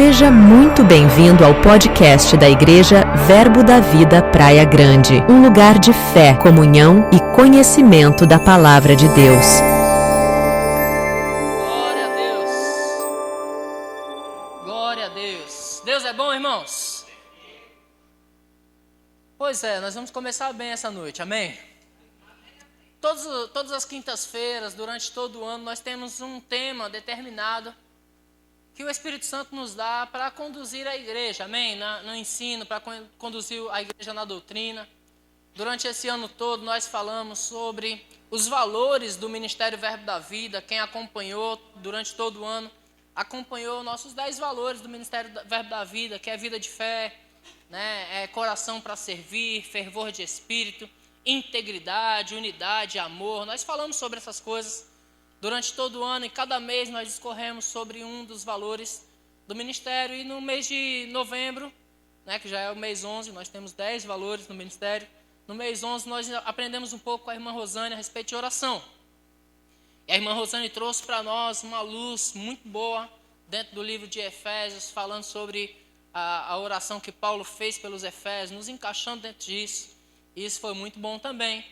Seja muito bem-vindo ao podcast da Igreja Verbo da Vida Praia Grande, um lugar de fé, comunhão e conhecimento da Palavra de Deus. Glória a Deus. Glória a Deus. Deus é bom, irmãos? Pois é, nós vamos começar bem essa noite, amém? Todas as quintas-feiras, durante todo o ano, nós temos um tema determinado que o Espírito Santo nos dá para conduzir a igreja, amém? No ensino, para conduzir a igreja na doutrina. Durante esse ano todo nós falamos sobre os valores do Ministério Verbo da Vida. Quem acompanhou durante todo o ano, acompanhou nossos 10 valores do Ministério Verbo da Vida, que é vida de fé, né? É coração para servir, fervor de espírito, integridade, unidade, amor. Nós falamos sobre essas coisas durante todo o ano, e cada mês nós discorremos sobre um dos valores do ministério. E no mês de novembro, né, que já é o mês 11, nós temos 10 valores no ministério. No mês 11 nós aprendemos um pouco com a irmã Rosane a respeito de oração. E a irmã Rosane trouxe para nós uma luz muito boa dentro do livro de Efésios, falando sobre a oração que Paulo fez pelos Efésios, nos encaixando dentro disso. E isso foi muito bom também.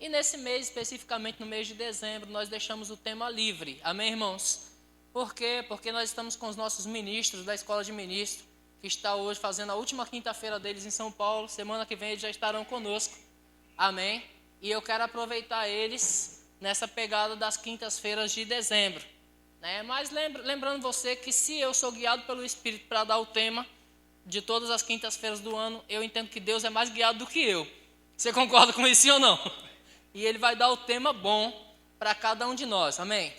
E nesse mês, especificamente no mês de dezembro, nós deixamos o tema livre. Amém, irmãos? Por quê? Porque nós estamos com os nossos ministros da Escola de Ministro, que está hoje fazendo a última quinta-feira deles em São Paulo. Semana que vem eles já estarão conosco. Amém? E eu quero aproveitar eles nessa pegada das quintas-feiras de dezembro, né? Mas lembrando você que se eu sou guiado pelo Espírito para dar o tema de todas as quintas-feiras do ano, eu entendo que Deus é mais guiado do que eu. Você concorda com isso, sim ou não? E Ele vai dar o tema bom para cada um de nós, amém?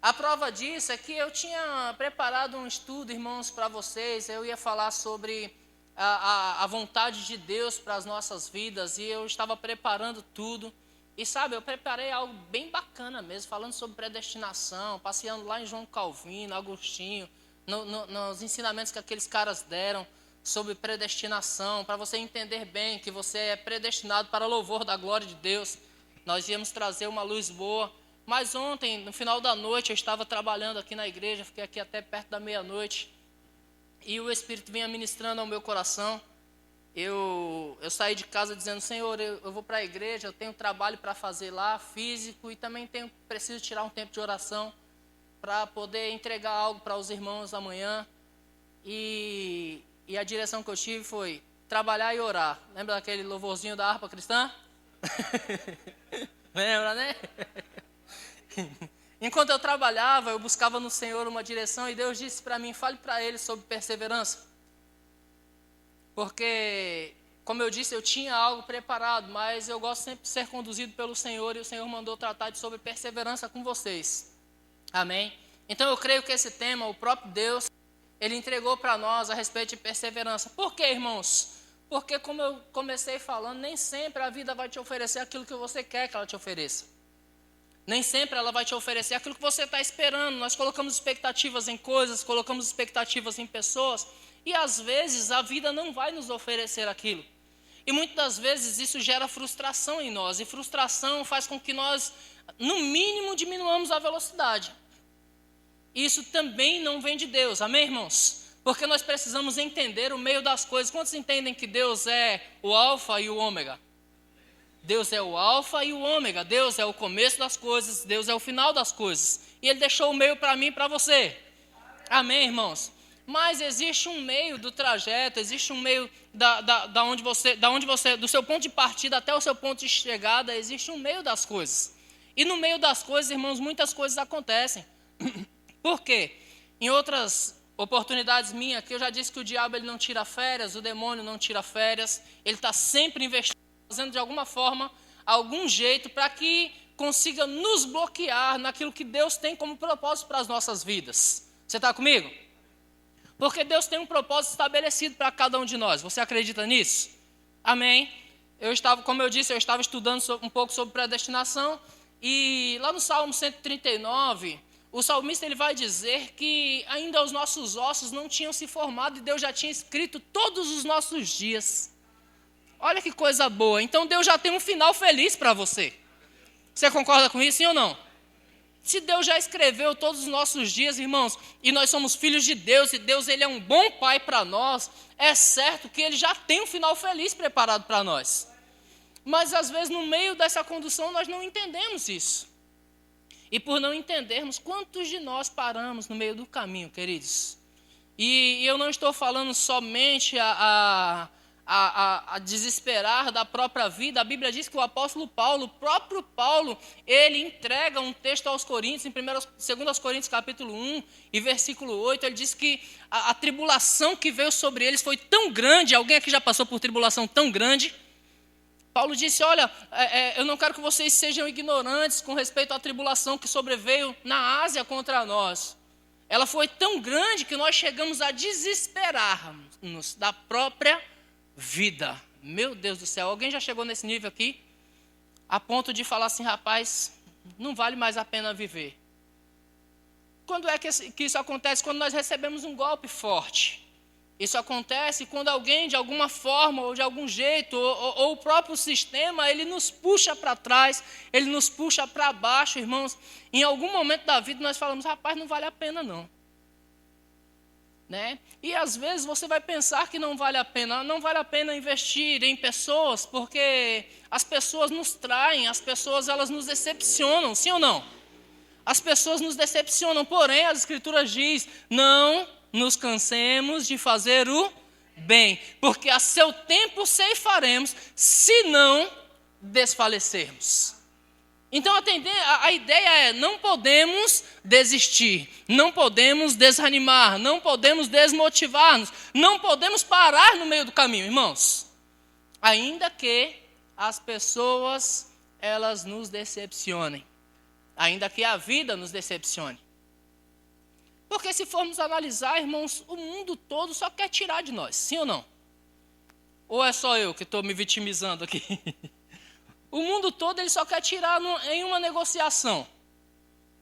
A prova disso é que eu tinha preparado um estudo, irmãos, para vocês. Eu ia falar sobre a vontade de Deus para as nossas vidas, e eu estava preparando tudo. E sabe, eu preparei algo bem bacana mesmo, falando sobre predestinação, passeando lá em João Calvino, Agostinho, nos ensinamentos que aqueles caras deram sobre predestinação, para você entender bem que você é predestinado para louvor da glória de Deus. Nós íamos trazer uma luz boa. Mas ontem, no final da noite, eu estava trabalhando aqui na igreja, fiquei aqui até perto da meia-noite, e o Espírito vinha ministrando ao meu coração. Eu saí de casa dizendo: Senhor, eu vou para a igreja, eu tenho trabalho para fazer lá, físico, e também preciso tirar um tempo de oração para poder entregar algo para os irmãos amanhã. E a direção que eu tive foi trabalhar e orar. Lembra daquele louvorzinho da harpa cristã? Lembra, né? Enquanto eu trabalhava, eu buscava no Senhor uma direção, e Deus disse para mim: fale para ele sobre perseverança. Porque, como eu disse, eu tinha algo preparado, mas eu gosto sempre de ser conduzido pelo Senhor, e o Senhor mandou tratar sobre perseverança com vocês. Amém? Então eu creio que esse tema, o próprio Deus, Ele entregou para nós a respeito de perseverança. Por quê, irmãos? Porque, como eu comecei falando, nem sempre a vida vai te oferecer aquilo que você quer que ela te ofereça. Nem sempre ela vai te oferecer aquilo que você está esperando. Nós colocamos expectativas em coisas, colocamos expectativas em pessoas, e às vezes a vida não vai nos oferecer aquilo. E muitas das vezes isso gera frustração em nós, e frustração faz com que nós, no mínimo, diminuamos a velocidade. Isso também não vem de Deus, amém, irmãos? Porque nós precisamos entender o meio das coisas. Quantos entendem que Deus é o alfa e o ômega? Deus é o alfa e o ômega. Deus é o começo das coisas, Deus é o final das coisas. E Ele deixou o meio para mim e para você. Amém, irmãos? Mas existe um meio do trajeto, existe um meio do seu ponto de partida até o seu ponto de chegada, existe um meio das coisas. E no meio das coisas, irmãos, muitas coisas acontecem. Por quê? Em outras oportunidades minhas, que eu já disse que o diabo ele não tira férias, o demônio não tira férias, ele está sempre investindo, fazendo de alguma forma, algum jeito para que consiga nos bloquear naquilo que Deus tem como propósito para as nossas vidas. Você está comigo? Porque Deus tem um propósito estabelecido para cada um de nós. Você acredita nisso? Amém? Como eu disse, eu estava estudando um pouco sobre predestinação, e lá no Salmo 139, o salmista ele vai dizer que ainda os nossos ossos não tinham se formado e Deus já tinha escrito todos os nossos dias. Olha que coisa boa. Então Deus já tem um final feliz para você. Você concorda com isso, sim ou não? Se Deus já escreveu todos os nossos dias, irmãos, e nós somos filhos de Deus, e Deus ele é um bom pai para nós, é certo que ele já tem um final feliz preparado para nós. Mas às vezes no meio dessa condução nós não entendemos isso. E por não entendermos, quantos de nós paramos no meio do caminho, queridos? E eu não estou falando somente a desesperar da própria vida. A Bíblia diz que o apóstolo Paulo, o próprio Paulo, ele entrega um texto aos Coríntios, em 2 Coríntios capítulo 1 e versículo 8, ele diz que a tribulação que veio sobre eles foi tão grande. Alguém aqui já passou por tribulação tão grande? Paulo disse, olha, eu não quero que vocês sejam ignorantes com respeito à tribulação que sobreveio na Ásia contra nós. Ela foi tão grande que nós chegamos a desesperarmos da própria vida. Meu Deus do céu, alguém já chegou nesse nível aqui? A ponto de falar assim, rapaz, não vale mais a pena viver. Quando é que isso acontece? Quando nós recebemos um golpe forte. Isso acontece quando alguém, de alguma forma, ou de algum jeito, ou o próprio sistema, ele nos puxa para trás, ele nos puxa para baixo, irmãos. Em algum momento da vida nós falamos, rapaz, não vale a pena não. Né? E às vezes você vai pensar que não vale a pena investir em pessoas, porque as pessoas nos traem, as pessoas elas nos decepcionam, sim ou não? As pessoas nos decepcionam, porém as Escrituras diz, não nos cansemos de fazer o bem, porque a seu tempo ceifaremos, se não desfalecermos. Então a ideia é, não podemos desistir, não podemos desanimar, não podemos desmotivar-nos, não podemos parar no meio do caminho, irmãos. Ainda que as pessoas, elas nos decepcionem, ainda que a vida nos decepcione. Porque se formos analisar, irmãos, o mundo todo só quer tirar de nós, sim ou não? Ou é só eu que estou me vitimizando aqui? O mundo todo ele só quer tirar em uma negociação.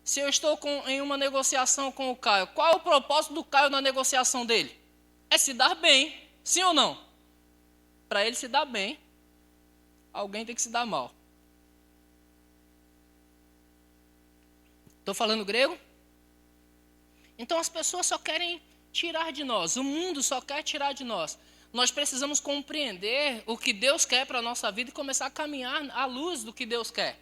Se eu estou em uma negociação com o Caio, qual é o propósito do Caio na negociação dele? É se dar bem, sim ou não? Para ele se dar bem, alguém tem que se dar mal. Estou falando grego? Então as pessoas só querem tirar de nós, o mundo só quer tirar de nós. Nós precisamos compreender o que Deus quer para a nossa vida e começar a caminhar à luz do que Deus quer.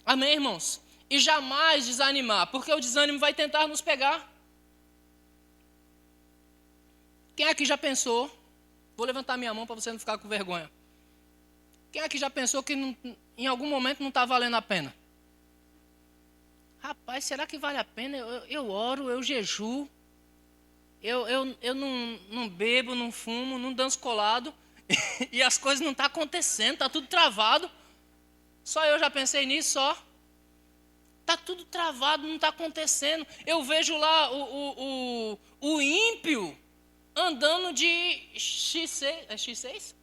Amém, irmãos? E jamais desanimar, porque o desânimo vai tentar nos pegar. Quem aqui já pensou, vou levantar minha mão para você não ficar com vergonha. Quem aqui já pensou que em algum momento não está valendo a pena? Rapaz, será que vale a pena? Eu oro, eu jejuo, eu não bebo, não fumo, não danço colado, e as coisas não estão acontecendo, está tudo travado. Só eu já pensei nisso, só. Está tudo travado, não está acontecendo. Eu vejo lá o ímpio andando de X6, é X6?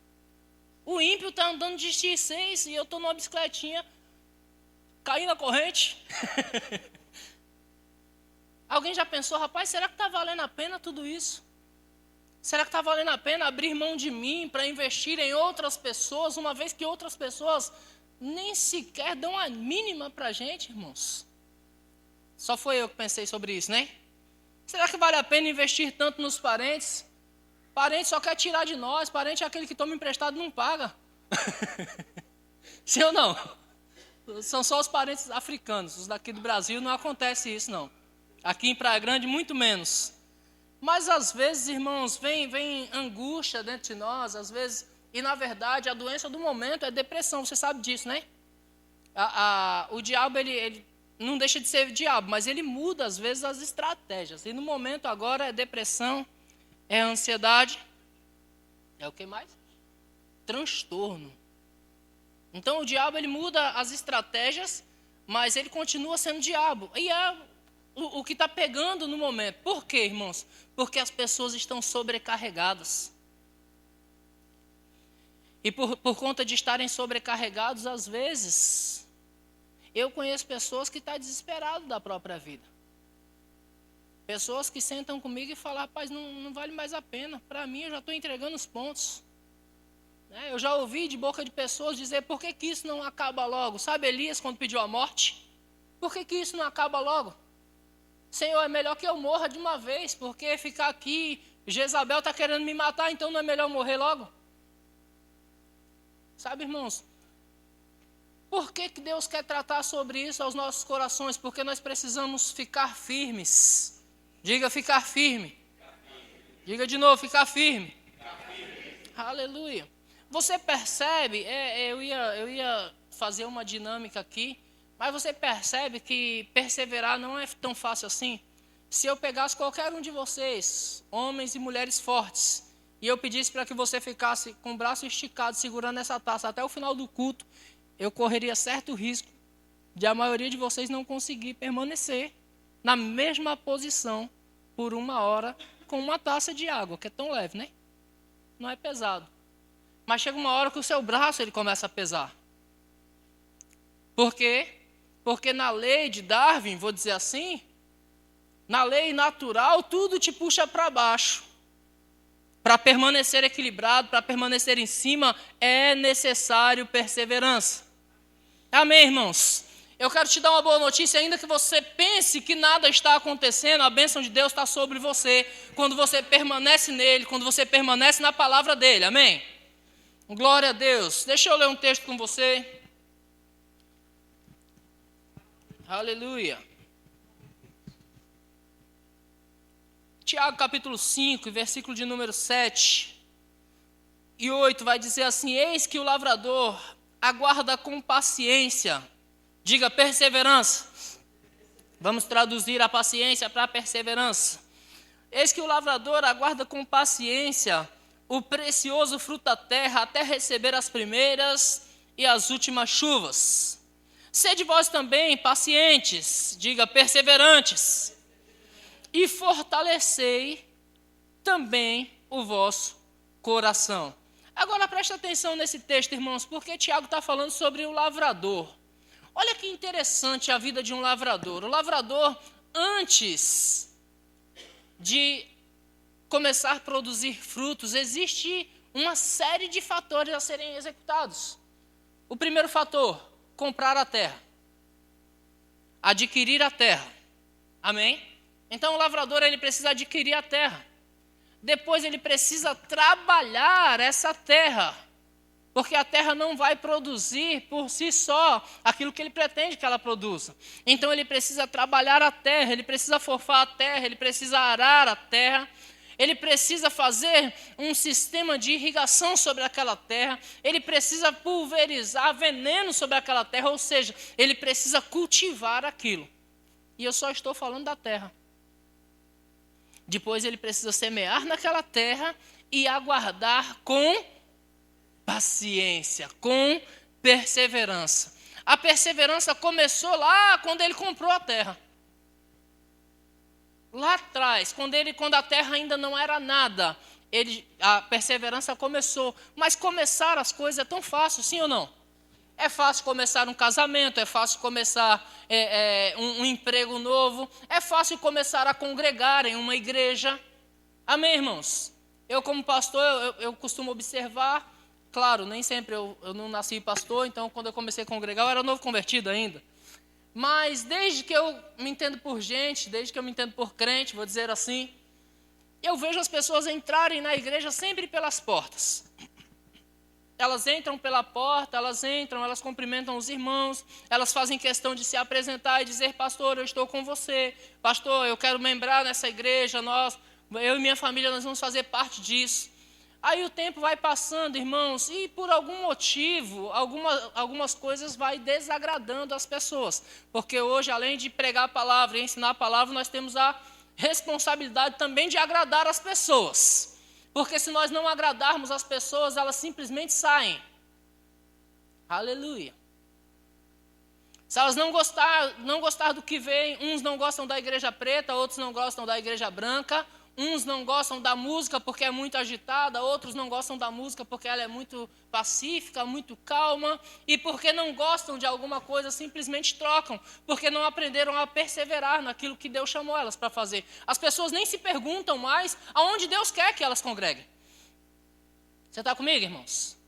O ímpio está andando de X6 e eu estou numa bicicletinha, caí na corrente. Alguém já pensou, rapaz, será que está valendo a pena tudo isso? Será que está valendo a pena abrir mão de mim para investir em outras pessoas, uma vez que outras pessoas nem sequer dão a mínima para a gente, irmãos? Só foi eu que pensei sobre isso, né? Será que vale a pena investir tanto nos parentes? Parente só quer tirar de nós, parente é aquele que toma emprestado e não paga. Sim ou não? São só os parentes africanos, os daqui do Brasil não acontece isso não. Aqui em Praia Grande muito menos. Mas às vezes, irmãos, vem angústia dentro de nós, às vezes, e na verdade a doença do momento é depressão, você sabe disso, né? O diabo, ele não deixa de ser diabo, mas ele muda às vezes as estratégias. E no momento agora é depressão, é ansiedade, é o que mais? Transtorno. Então o diabo ele muda as estratégias, mas ele continua sendo diabo. E é o que está pegando no momento. Por quê, irmãos? Porque as pessoas estão sobrecarregadas. E por conta de estarem sobrecarregados, às vezes, eu conheço pessoas que estão desesperadas da própria vida. Pessoas que sentam comigo e falam, rapaz, não vale mais a pena. Para mim, eu já estou entregando os pontos. Eu já ouvi de boca de pessoas dizer, por que isso não acaba logo? Sabe Elias quando pediu a morte? Por que isso não acaba logo? Senhor, é melhor que eu morra de uma vez, porque ficar aqui, Jezabel está querendo me matar, então não é melhor morrer logo? Sabe, irmãos, por que Deus quer tratar sobre isso aos nossos corações? Porque nós precisamos ficar firmes. Diga, ficar firme. Diga de novo, ficar firme. Aleluia. Você percebe, eu ia fazer uma dinâmica aqui, mas você percebe que perseverar não é tão fácil assim? Se eu pegasse qualquer um de vocês, homens e mulheres fortes, e eu pedisse para que você ficasse com o braço esticado, segurando essa taça até o final do culto, eu correria certo risco de a maioria de vocês não conseguir permanecer na mesma posição por 1 hora com uma taça de água, que é tão leve, né? Não é pesado. Mas chega uma hora que o seu braço ele começa a pesar. Por quê? Porque na lei de Darwin, vou dizer assim, na lei natural, tudo te puxa para baixo. Para permanecer equilibrado, para permanecer em cima, é necessário perseverança. Amém, irmãos? Eu quero te dar uma boa notícia, ainda que você pense que nada está acontecendo, a bênção de Deus está sobre você, quando você permanece nele, quando você permanece na palavra dele, amém? Glória a Deus. Deixa eu ler um texto com você. Aleluia. Tiago capítulo 5, versículo de número 7 e 8, vai dizer assim: eis que o lavrador aguarda com paciência. Diga perseverança. Vamos traduzir a paciência para a perseverança. Eis que o lavrador aguarda com paciência o precioso fruto da terra até receber as primeiras e as últimas chuvas. Sede vós também pacientes, diga perseverantes, e fortalecei também o vosso coração. Agora presta atenção nesse texto, irmãos, porque Tiago está falando sobre o lavrador. Olha que interessante a vida de um lavrador. O lavrador, antes de começar a produzir frutos, existe uma série de fatores a serem executados. O primeiro fator, comprar a terra. Adquirir a terra. Amém? Então o lavrador ele precisa adquirir a terra. Depois ele precisa trabalhar essa terra. Porque a terra não vai produzir por si só aquilo que ele pretende que ela produza. Então ele precisa trabalhar a terra, ele precisa forfar a terra, ele precisa arar a terra. Ele precisa fazer um sistema de irrigação sobre aquela terra. Ele precisa pulverizar veneno sobre aquela terra. Ou seja, ele precisa cultivar aquilo. E eu só estou falando da terra. Depois ele precisa semear naquela terra e aguardar com paciência, com perseverança. A perseverança começou lá quando ele comprou a terra. Lá atrás, quando a terra ainda não era nada, a perseverança começou. Mas começar as coisas é tão fácil, sim ou não? É fácil começar um casamento, é fácil começar um emprego novo, é fácil começar a congregar em uma igreja. Amém, irmãos? Eu como pastor, eu costumo observar, claro, nem sempre eu não nasci pastor, então quando eu comecei a congregar, eu era novo convertido ainda. Mas desde que eu me entendo por gente, desde que eu me entendo por crente, vou dizer assim, eu vejo as pessoas entrarem na igreja sempre pelas portas. Elas entram pela porta, elas cumprimentam os irmãos, elas fazem questão de se apresentar e dizer: pastor, eu estou com você, pastor, eu quero membrar nessa igreja, eu e minha família, nós vamos fazer parte disso. Aí o tempo vai passando, irmãos, e por algum motivo, algumas coisas vai desagradando as pessoas. Porque hoje, além de pregar a palavra e ensinar a palavra, nós temos a responsabilidade também de agradar as pessoas. Porque se nós não agradarmos as pessoas, elas simplesmente saem. Aleluia. Se elas não gostar do que veem, uns não gostam da igreja preta, outros não gostam da igreja branca. Uns não gostam da música porque é muito agitada, outros não gostam da música porque ela é muito pacífica, muito calma, e porque não gostam de alguma coisa, simplesmente trocam, porque não aprenderam a perseverar naquilo que Deus chamou elas para fazer. As pessoas nem se perguntam mais aonde Deus quer que elas congreguem. Você está comigo, irmãos?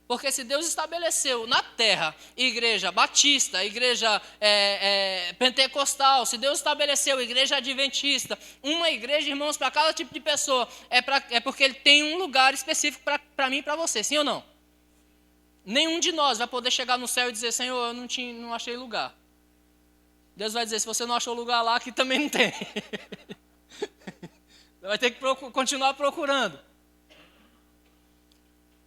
Porque se Deus estabeleceu na terra igreja batista, igreja pentecostal, se Deus estabeleceu igreja adventista, uma igreja, irmãos, para cada tipo de pessoa, é porque Ele tem um lugar específico para mim e para você, sim ou não? Nenhum de nós vai poder chegar no céu e dizer, Senhor, eu não achei lugar. Deus vai dizer, se você não achou lugar lá, aqui também não tem. Você vai ter que continuar procurando.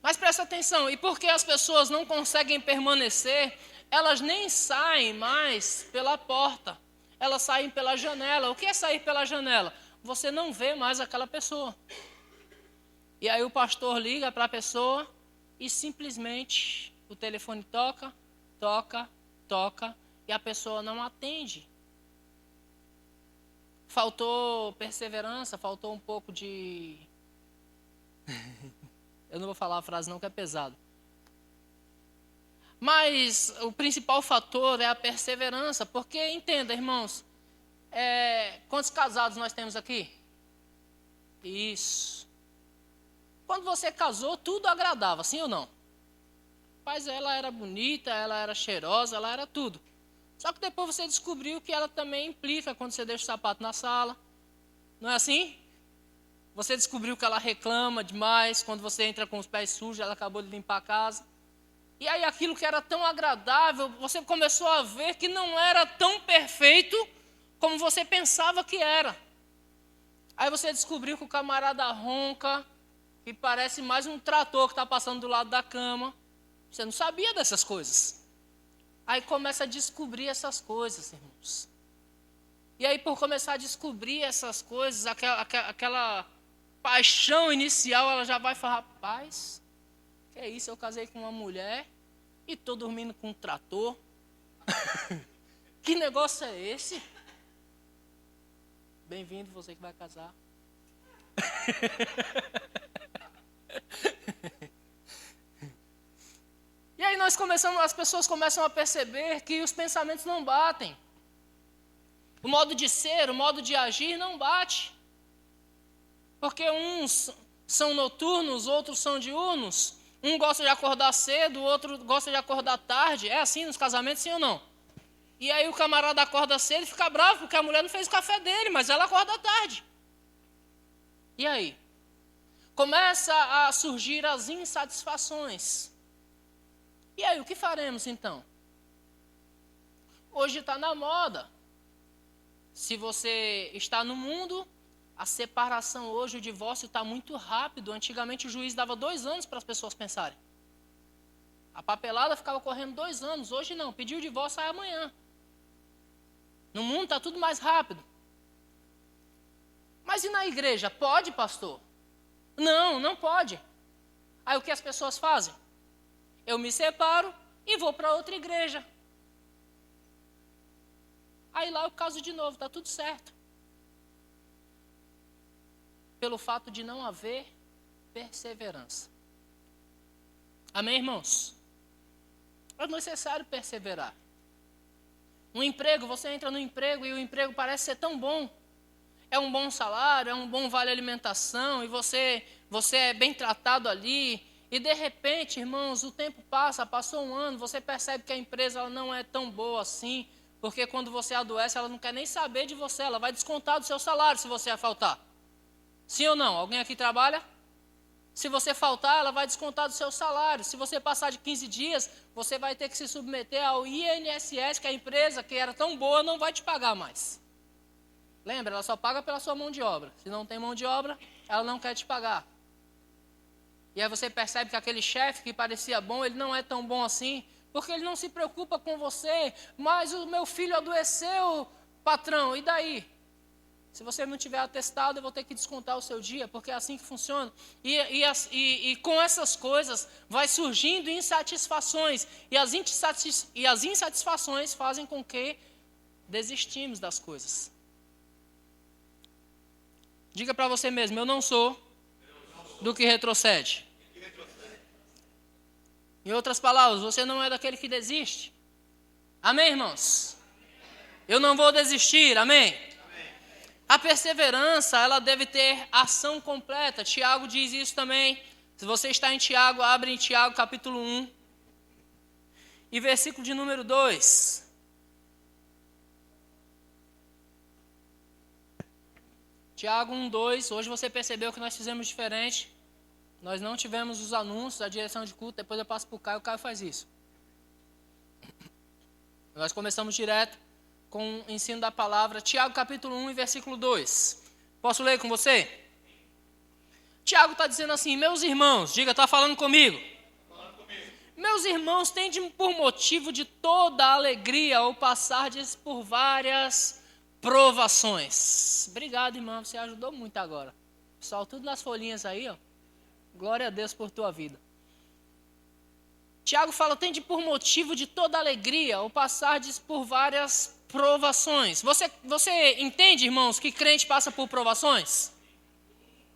Mas presta atenção, e porque as pessoas não conseguem permanecer, elas nem saem mais pela porta, elas saem pela janela. O que é sair pela janela? Você não vê mais aquela pessoa. E aí o pastor liga para a pessoa e simplesmente o telefone toca, e a pessoa não atende. Faltou perseverança, faltou um pouco de... Eu não vou falar a frase não, que é pesado. Mas o principal fator é a perseverança. Porque, entenda, irmãos, quantos casados nós temos aqui? Isso. Quando você casou, tudo agradava, sim ou não? Mas ela era bonita, ela era cheirosa, ela era tudo. Só que depois você descobriu que ela também implica quando você deixa o sapato na sala. Não é assim? Você descobriu que ela reclama demais, quando você entra com os pés sujos, ela acabou de limpar a casa. E aí aquilo que era tão agradável, você começou a ver que não era tão perfeito como você pensava que era. Aí você descobriu que o camarada ronca, que parece mais um trator que está passando do lado da cama. Você não sabia dessas coisas. Aí começa a descobrir essas coisas, irmãos. E aí por começar a descobrir essas coisas, aquela paixão inicial, ela já vai falar, rapaz, que é isso, eu casei com uma mulher e estou dormindo com um trator. Que negócio é esse? Bem-vindo, você que vai casar. E aí as pessoas começam a perceber que os pensamentos não batem. O modo de ser, o modo de agir não bate. Porque uns são noturnos, outros são diurnos. Um gosta de acordar cedo, o outro gosta de acordar tarde. É assim nos casamentos, sim ou não? E aí o camarada acorda cedo e fica bravo porque a mulher não fez o café dele, mas ela acorda tarde. E aí? Começa a surgir as insatisfações. E aí, o que faremos então? Hoje está na moda. Se você está no mundo, a separação hoje, o divórcio está muito rápido. Antigamente o juiz dava 2 anos para as pessoas pensarem. A papelada ficava correndo 2 anos. Hoje não, pediu o divórcio, sai amanhã. No mundo está tudo mais rápido. Mas e na igreja? Pode, pastor? Não, não pode. Aí o que as pessoas fazem? Eu me separo e vou para outra igreja. Aí lá eu caso de novo, está tudo certo. Pelo fato de não haver perseverança. Amém, irmãos? É necessário perseverar. Um emprego, você entra no emprego e o emprego parece ser tão bom. É um bom salário, é um bom vale alimentação e você é bem tratado ali. E de repente, irmãos, o tempo passou 1 ano, você percebe que a empresa ela não é tão boa assim, porque quando você adoece, ela não quer nem saber de você, ela vai descontar do seu salário se você faltar. Sim ou não? Alguém aqui trabalha? Se você faltar, ela vai descontar do seu salário. Se você passar de 15 dias, você vai ter que se submeter ao INSS, que a empresa que era tão boa não vai te pagar mais. Lembra, ela só paga pela sua mão de obra. Se não tem mão de obra, ela não quer te pagar. E aí você percebe que aquele chefe que parecia bom, ele não é tão bom assim, porque ele não se preocupa com você. Mas o meu filho adoeceu, patrão, e daí? Se você não tiver atestado, eu vou ter que descontar o seu dia, porque é assim que funciona. E com essas coisas vai surgindo insatisfações, e as insatisfações fazem com que desistimos das coisas. Diga para você mesmo, eu não sou do que retrocede. Em outras palavras, você não é daquele que desiste. Amém, irmãos? Eu não vou desistir, amém? A perseverança, ela deve ter ação completa. Tiago diz isso também. Se você está em Tiago, abre em Tiago capítulo 1 e versículo de número 2. Tiago 1, 2, hoje você percebeu que nós fizemos diferente. Nós não tivemos os anúncios, a direção de culto, depois eu passo para o Caio faz isso. Nós começamos direto com o ensino da palavra. Tiago capítulo 1 e versículo 2. Posso ler com você? Tiago está dizendo assim, meus irmãos, diga, está falando comigo. Meus irmãos, tende por motivo de toda alegria ao passardes por várias provações. Obrigado, irmão, você ajudou muito agora. Pessoal, tudo nas folhinhas aí, ó. Glória a Deus por tua vida. Tiago fala, tende por motivo de toda alegria ao passardes por várias provações. Você entende, irmãos, que crente passa por provações?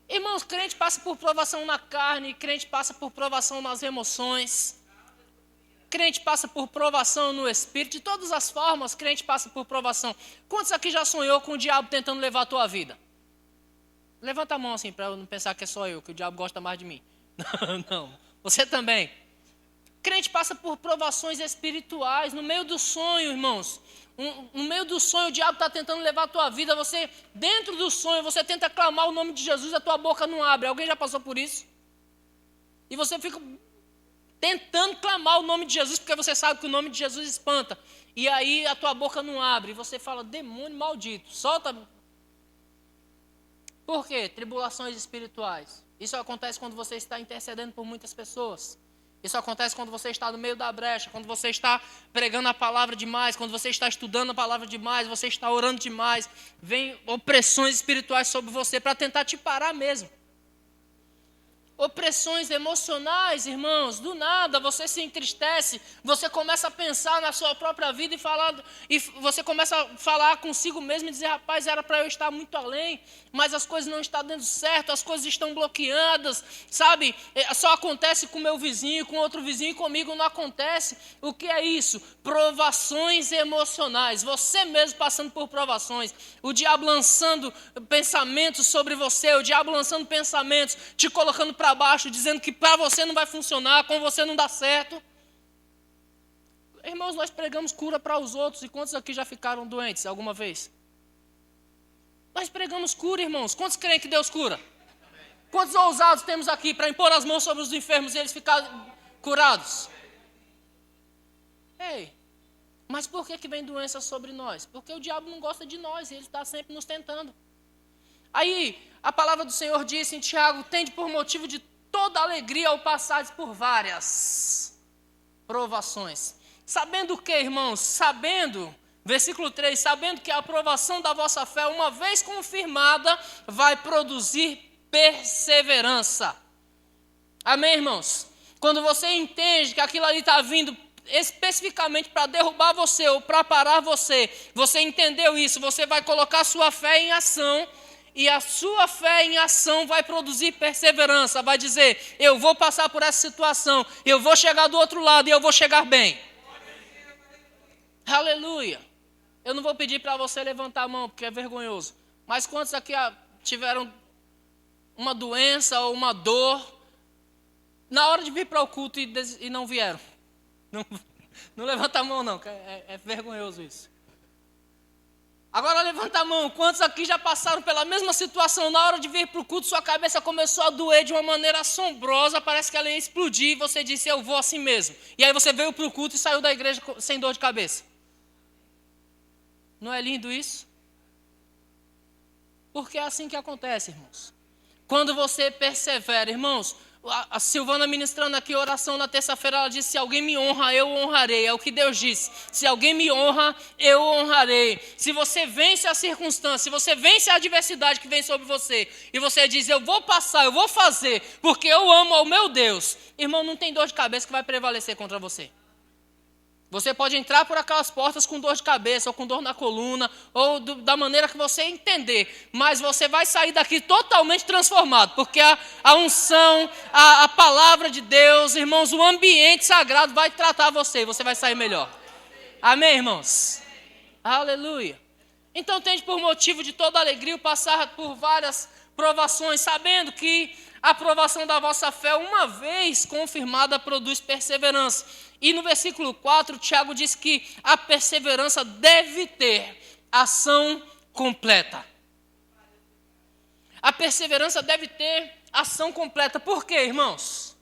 Irmãos, crente passa por provação na carne, crente passa por provação nas emoções. Crente passa por provação no espírito, de todas as formas, crente passa por provação. Quantos aqui já sonhou com o diabo tentando levar a tua vida? Levanta a mão assim, para eu não pensar que é só eu, que o diabo gosta mais de mim. Não, você também. Crente passa por provações espirituais, no meio do sonho, irmãos. No meio do sonho, o diabo está tentando levar a tua vida. Você, dentro do sonho, você tenta clamar o nome de Jesus, a tua boca não abre. Alguém já passou por isso? E você fica tentando clamar o nome de Jesus, porque você sabe que o nome de Jesus espanta. E aí a tua boca não abre. E você fala, demônio maldito, solta. Por quê? Tribulações espirituais. Isso acontece quando você está intercedendo por muitas pessoas. Isso acontece quando você está no meio da brecha, quando você está pregando a palavra demais, quando você está estudando a palavra demais, você está orando demais. Vem opressões espirituais sobre você para tentar te parar mesmo. Opressões emocionais, irmãos, do nada você se entristece, você começa a pensar na sua própria vida e você começa a falar consigo mesmo e dizer, rapaz, era para eu estar muito além, mas as coisas não estão dando certo, as coisas estão bloqueadas, sabe? Só acontece com meu vizinho, com outro vizinho e comigo não acontece. O que é isso? Provações emocionais, você mesmo passando por provações, o diabo lançando pensamentos sobre você, o diabo lançando pensamentos, te colocando para baixo, dizendo que para você não vai funcionar, com você não dá certo. Irmãos, nós pregamos cura para os outros, e quantos aqui já ficaram doentes alguma vez? Nós pregamos cura, irmãos. Quantos creem que Deus cura? Quantos ousados temos aqui para impor as mãos sobre os enfermos e eles ficarem curados? Ei, mas por que vem doença sobre nós? Porque o diabo não gosta de nós, ele está sempre nos tentando. Aí, a palavra do Senhor disse em Tiago, tende por motivo de toda alegria ao passares por várias provações. Sabendo o que, irmãos? Sabendo, versículo 3, sabendo que a aprovação da vossa fé, uma vez confirmada, vai produzir perseverança. Amém, irmãos? Quando você entende que aquilo ali está vindo especificamente para derrubar você ou para parar você, você entendeu isso, você vai colocar sua fé em ação. E a sua fé em ação vai produzir perseverança, vai dizer, eu vou passar por essa situação, eu vou chegar do outro lado e eu vou chegar bem. Aleluia. Eu não vou pedir para você levantar a mão, porque é vergonhoso. Mas quantos aqui tiveram uma doença ou uma dor, na hora de vir para o culto e não vieram? Não levanta a mão não, é vergonhoso isso. Agora levanta a mão, quantos aqui já passaram pela mesma situação, na hora de vir para o culto, sua cabeça começou a doer de uma maneira assombrosa, parece que ela ia explodir, e você disse, eu vou assim mesmo. E aí você veio para o culto e saiu da igreja sem dor de cabeça. Não é lindo isso? Porque é assim que acontece, irmãos. Quando você persevera, irmãos, a Silvana ministrando aqui oração na terça-feira, ela disse, se alguém me honra, eu honrarei. É o que Deus disse. Se alguém me honra, eu honrarei. Se você vence a circunstância, se você vence a adversidade que vem sobre você, e você diz, eu vou passar, eu vou fazer, porque eu amo ao meu Deus. Irmão, não tem dor de cabeça que vai prevalecer contra você. Você pode entrar por aquelas portas com dor de cabeça, ou com dor na coluna, ou da maneira que você entender. Mas você vai sair daqui totalmente transformado, porque a unção, a palavra de Deus, irmãos, o ambiente sagrado vai tratar você e você vai sair melhor. Amém, irmãos? Aleluia. Então, tende por motivo de toda alegria o passar por várias provações, sabendo que a provação da vossa fé, uma vez confirmada, produz perseverança. E no versículo 4, Tiago diz que a perseverança deve ter ação completa. A perseverança deve ter ação completa. Por quê, irmãos?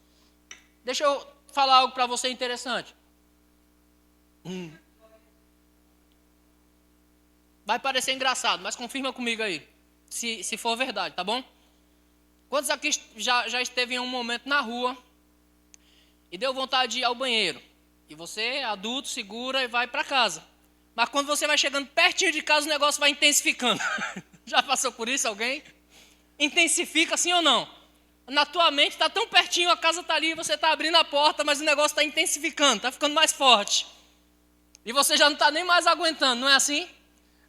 Deixa eu falar algo para você interessante. Vai parecer engraçado, mas confirma comigo aí, se for verdade, tá bom? Quantos aqui já esteve em um momento na rua e deu vontade de ir ao banheiro? E você, adulto, segura e vai para casa. Mas quando você vai chegando pertinho de casa, o negócio vai intensificando. Já passou por isso alguém? Intensifica, sim ou não? Na tua mente está tão pertinho, a casa está ali, você está abrindo a porta, mas o negócio está intensificando, está ficando mais forte. E você já não está nem mais aguentando, não é assim?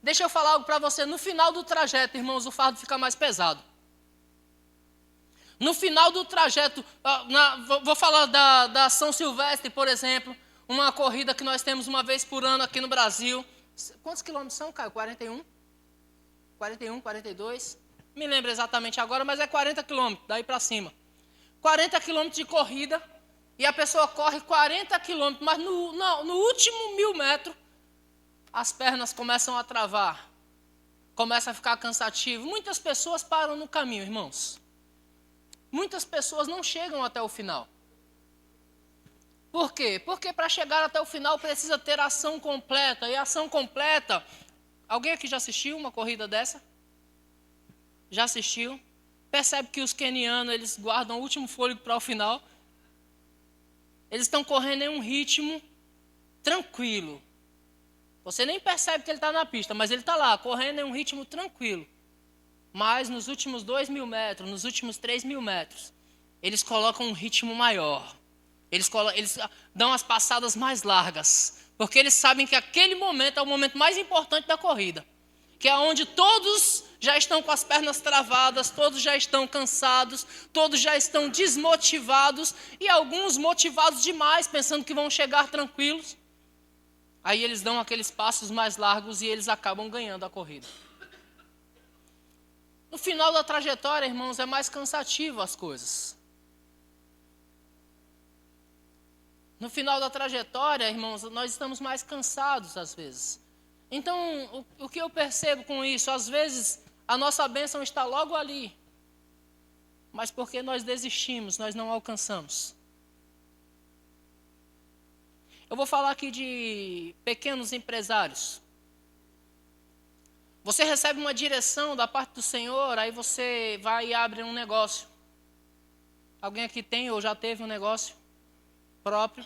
Deixa eu falar algo para você. No final do trajeto, irmãos, o fardo fica mais pesado. No final do trajeto, vou falar da São Silvestre, por exemplo, uma corrida que nós temos uma vez por ano aqui no Brasil. Quantos quilômetros são, Caio? 41? 41, 42? Me lembro exatamente agora, mas é 40 quilômetros, daí para cima. 40 quilômetros de corrida, e a pessoa corre 40 quilômetros, mas no último 1000 metros, as pernas começam a travar, começa a ficar cansativo. Muitas pessoas param no caminho, irmãos. Muitas pessoas não chegam até o final. Por quê? Porque para chegar até o final precisa ter ação completa. E ação completa... Alguém aqui já assistiu uma corrida dessa? Já assistiu? Percebe que os quenianos, eles guardam o último fôlego para o final. Eles estão correndo em um ritmo tranquilo. Você nem percebe que ele está na pista, mas ele está lá, correndo em um ritmo tranquilo. Mas nos últimos 2000 metros, nos últimos 3000 metros, eles colocam um ritmo maior. Eles dão as passadas mais largas. Porque eles sabem que aquele momento é o momento mais importante da corrida. Que é onde todos já estão com as pernas travadas, todos já estão cansados, todos já estão desmotivados. E alguns motivados demais, pensando que vão chegar tranquilos. Aí eles dão aqueles passos mais largos e eles acabam ganhando a corrida. No final da trajetória, irmãos, é mais cansativo as coisas. No final da trajetória, irmãos, nós estamos mais cansados às vezes. Então, o que eu percebo com isso? Às vezes, a nossa bênção está logo ali. Mas porque nós desistimos, nós não alcançamos. Eu vou falar aqui de pequenos empresários. Você recebe uma direção da parte do Senhor, aí você vai e abre um negócio. Alguém aqui tem ou já teve um negócio próprio?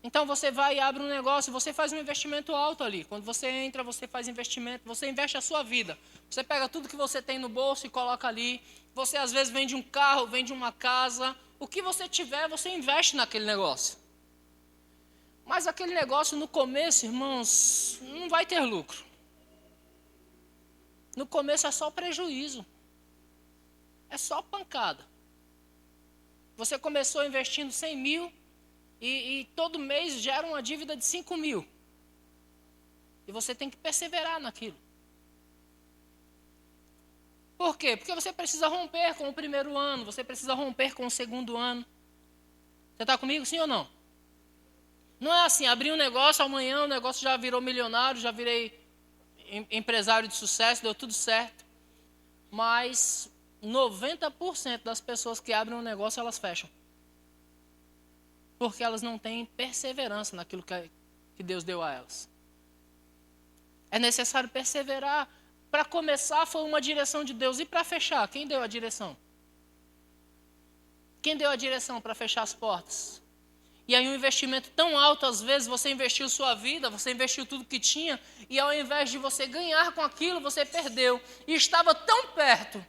Então você vai e abre um negócio, você faz um investimento alto ali. Quando você entra, você faz investimento, você investe a sua vida. Você pega tudo que você tem no bolso e coloca ali. Você às vezes vende um carro, vende uma casa. O que você tiver, você investe naquele negócio. Mas aquele negócio no começo, irmãos, não vai ter lucro. No começo é só prejuízo. É só pancada. Você começou investindo 100 mil e todo mês gera uma dívida de 5 mil. E você tem que perseverar naquilo. Por quê? Porque você precisa romper com o primeiro ano, você precisa romper com o segundo ano. Você está comigo, sim ou não? Não é assim, abri um negócio, amanhã o negócio já virou milionário, já virei empresário de sucesso, deu tudo certo. Mas 90% das pessoas que abrem um negócio, elas fecham. Porque elas não têm perseverança naquilo que Deus deu a elas. É necessário perseverar. Para começar, foi uma direção de Deus. E para fechar, quem deu a direção? Quem deu a direção para fechar as portas? E aí um investimento tão alto, às vezes você investiu sua vida, você investiu tudo que tinha, e ao invés de você ganhar com aquilo, você perdeu. E estava tão perto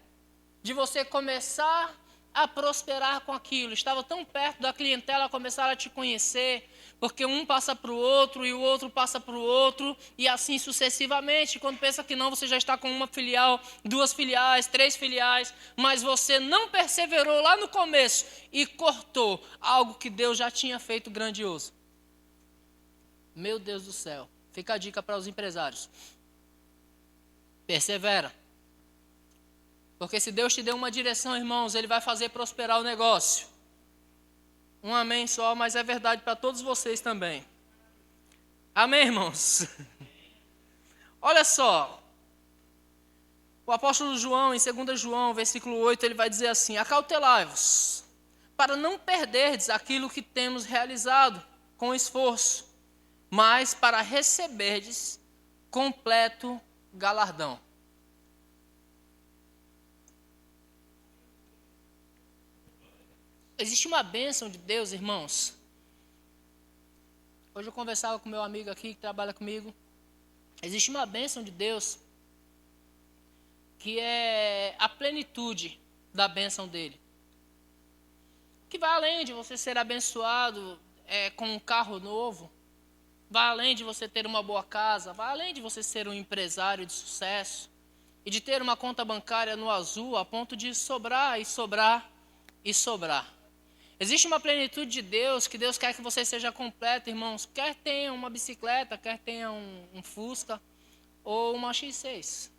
de você começar a prosperar com aquilo, estava tão perto da clientela começar a te conhecer, porque um passa para o outro e o outro passa para o outro, e assim sucessivamente. Quando pensa que não, você já está com uma filial, 2 filiais, 3 filiais, mas você não perseverou lá no começo e cortou algo que Deus já tinha feito grandioso. Meu Deus do céu, fica a dica para os empresários. Persevera. Porque se Deus te deu uma direção, irmãos, Ele vai fazer prosperar o negócio. Um amém só, mas é verdade para todos vocês também. Amém, irmãos? Olha só. O apóstolo João, em 2 João, versículo 8, ele vai dizer assim: acautelai-vos, para não perderdes aquilo que temos realizado com esforço, mas para receberdes completo galardão. Existe uma bênção de Deus, irmãos. Hoje eu conversava com meu amigo aqui que trabalha comigo. Existe uma bênção de Deus que é a plenitude da bênção dele. Que vai além de você ser abençoado com um carro novo, vai além de você ter uma boa casa, vai além de você ser um empresário de sucesso e de ter uma conta bancária no azul a ponto de sobrar e sobrar e sobrar. Existe uma plenitude de Deus, que Deus quer que você seja completo, irmãos. Quer tenha uma bicicleta, quer tenha um Fusca ou uma X6.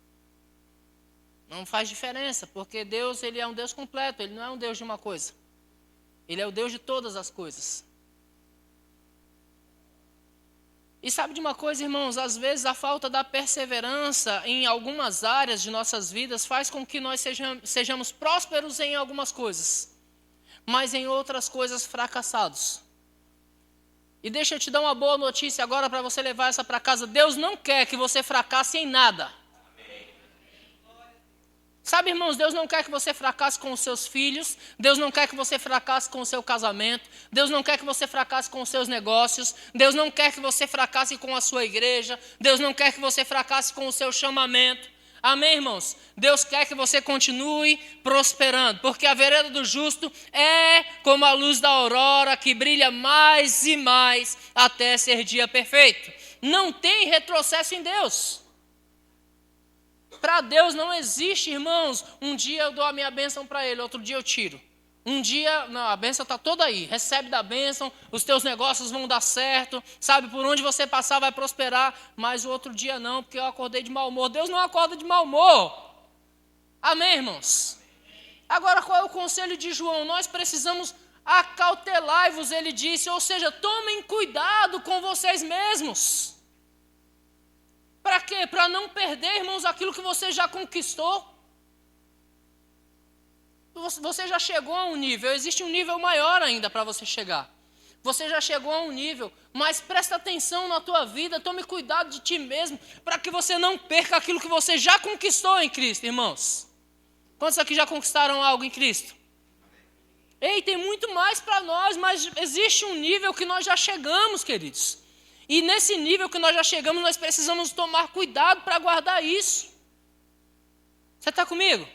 Não faz diferença, porque Deus, Ele é um Deus completo, Ele não é um Deus de uma coisa. Ele é o Deus de todas as coisas. E sabe de uma coisa, irmãos? Às vezes a falta da perseverança em algumas áreas de nossas vidas faz com que nós sejamos prósperos em algumas coisas, mas em outras coisas fracassados. E deixa eu te dar uma boa notícia agora para você levar essa para casa. Deus não quer que você fracasse em nada. Sabe, irmãos, Deus não quer que você fracasse com os seus filhos, Deus não quer que você fracasse com o seu casamento, Deus não quer que você fracasse com os seus negócios, Deus não quer que você fracasse com a sua igreja, Deus não quer que você fracasse com o seu chamamento. Amém, irmãos? Deus quer que você continue prosperando, porque a vereda do justo é como a luz da aurora que brilha mais e mais até ser dia perfeito. Não tem retrocesso em Deus. Para Deus não existe, irmãos, um dia eu dou a minha bênção para Ele, outro dia eu tiro. Um dia, não, a bênção está toda aí, recebe da bênção, os teus negócios vão dar certo, sabe, por onde você passar vai prosperar, mas o outro dia não, porque eu acordei de mau humor. Deus não acorda de mau humor. Amém, irmãos? Agora, qual é o conselho de João? Nós precisamos acautelai-vos, ele disse, ou seja, tomem cuidado com vocês mesmos. Para quê? Para não perder, irmãos, aquilo que você já conquistou. Você já chegou a um nível, existe um nível maior ainda para você chegar. Você já chegou a um nível, mas presta atenção na tua vida, tome cuidado de ti mesmo, para que você não perca aquilo que você já conquistou em Cristo, irmãos. Quantos aqui já conquistaram algo em Cristo? Ei, tem muito mais para nós, mas existe um nível que nós já chegamos, queridos. E nesse nível que nós já chegamos, nós precisamos tomar cuidado para guardar isso. Você está comigo?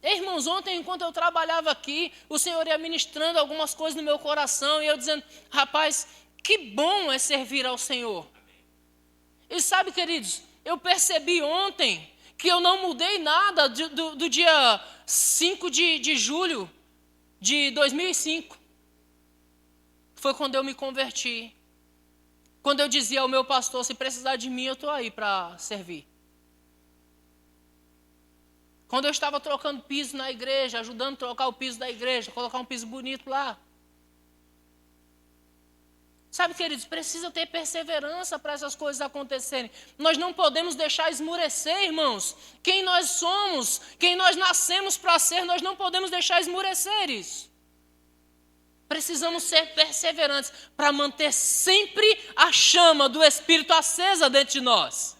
Ei, irmãos, ontem enquanto eu trabalhava aqui, o Senhor ia ministrando algumas coisas no meu coração, e eu dizendo, rapaz, que bom é servir ao Senhor. E sabe, queridos, eu percebi ontem que eu não mudei nada do dia 5 de julho de 2005. Foi quando eu me converti. Quando eu dizia ao meu pastor, se precisar de mim, eu estou aí para servir. Quando eu estava trocando piso na igreja, ajudando a trocar o piso da igreja, colocar um piso bonito lá. Sabe, queridos, precisa ter perseverança para essas coisas acontecerem. Nós não podemos deixar esmurecer, irmãos. Quem nós somos, quem nós nascemos para ser, nós não podemos deixar esmurecer isso. Precisamos ser perseverantes para manter sempre a chama do Espírito acesa dentro de nós.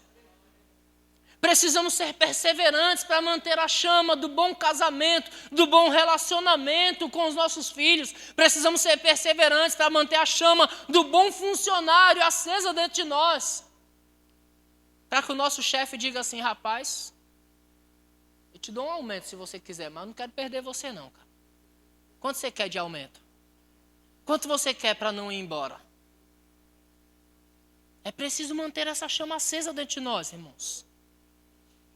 Precisamos ser perseverantes para manter a chama do bom casamento, do bom relacionamento com os nossos filhos. Precisamos ser perseverantes para manter a chama do bom funcionário acesa dentro de nós. Para que o nosso chefe diga assim, rapaz, eu te dou um aumento se você quiser, mas eu não quero perder você não, cara. Quanto você quer de aumento? Quanto você quer para não ir embora? É preciso manter essa chama acesa dentro de nós, irmãos.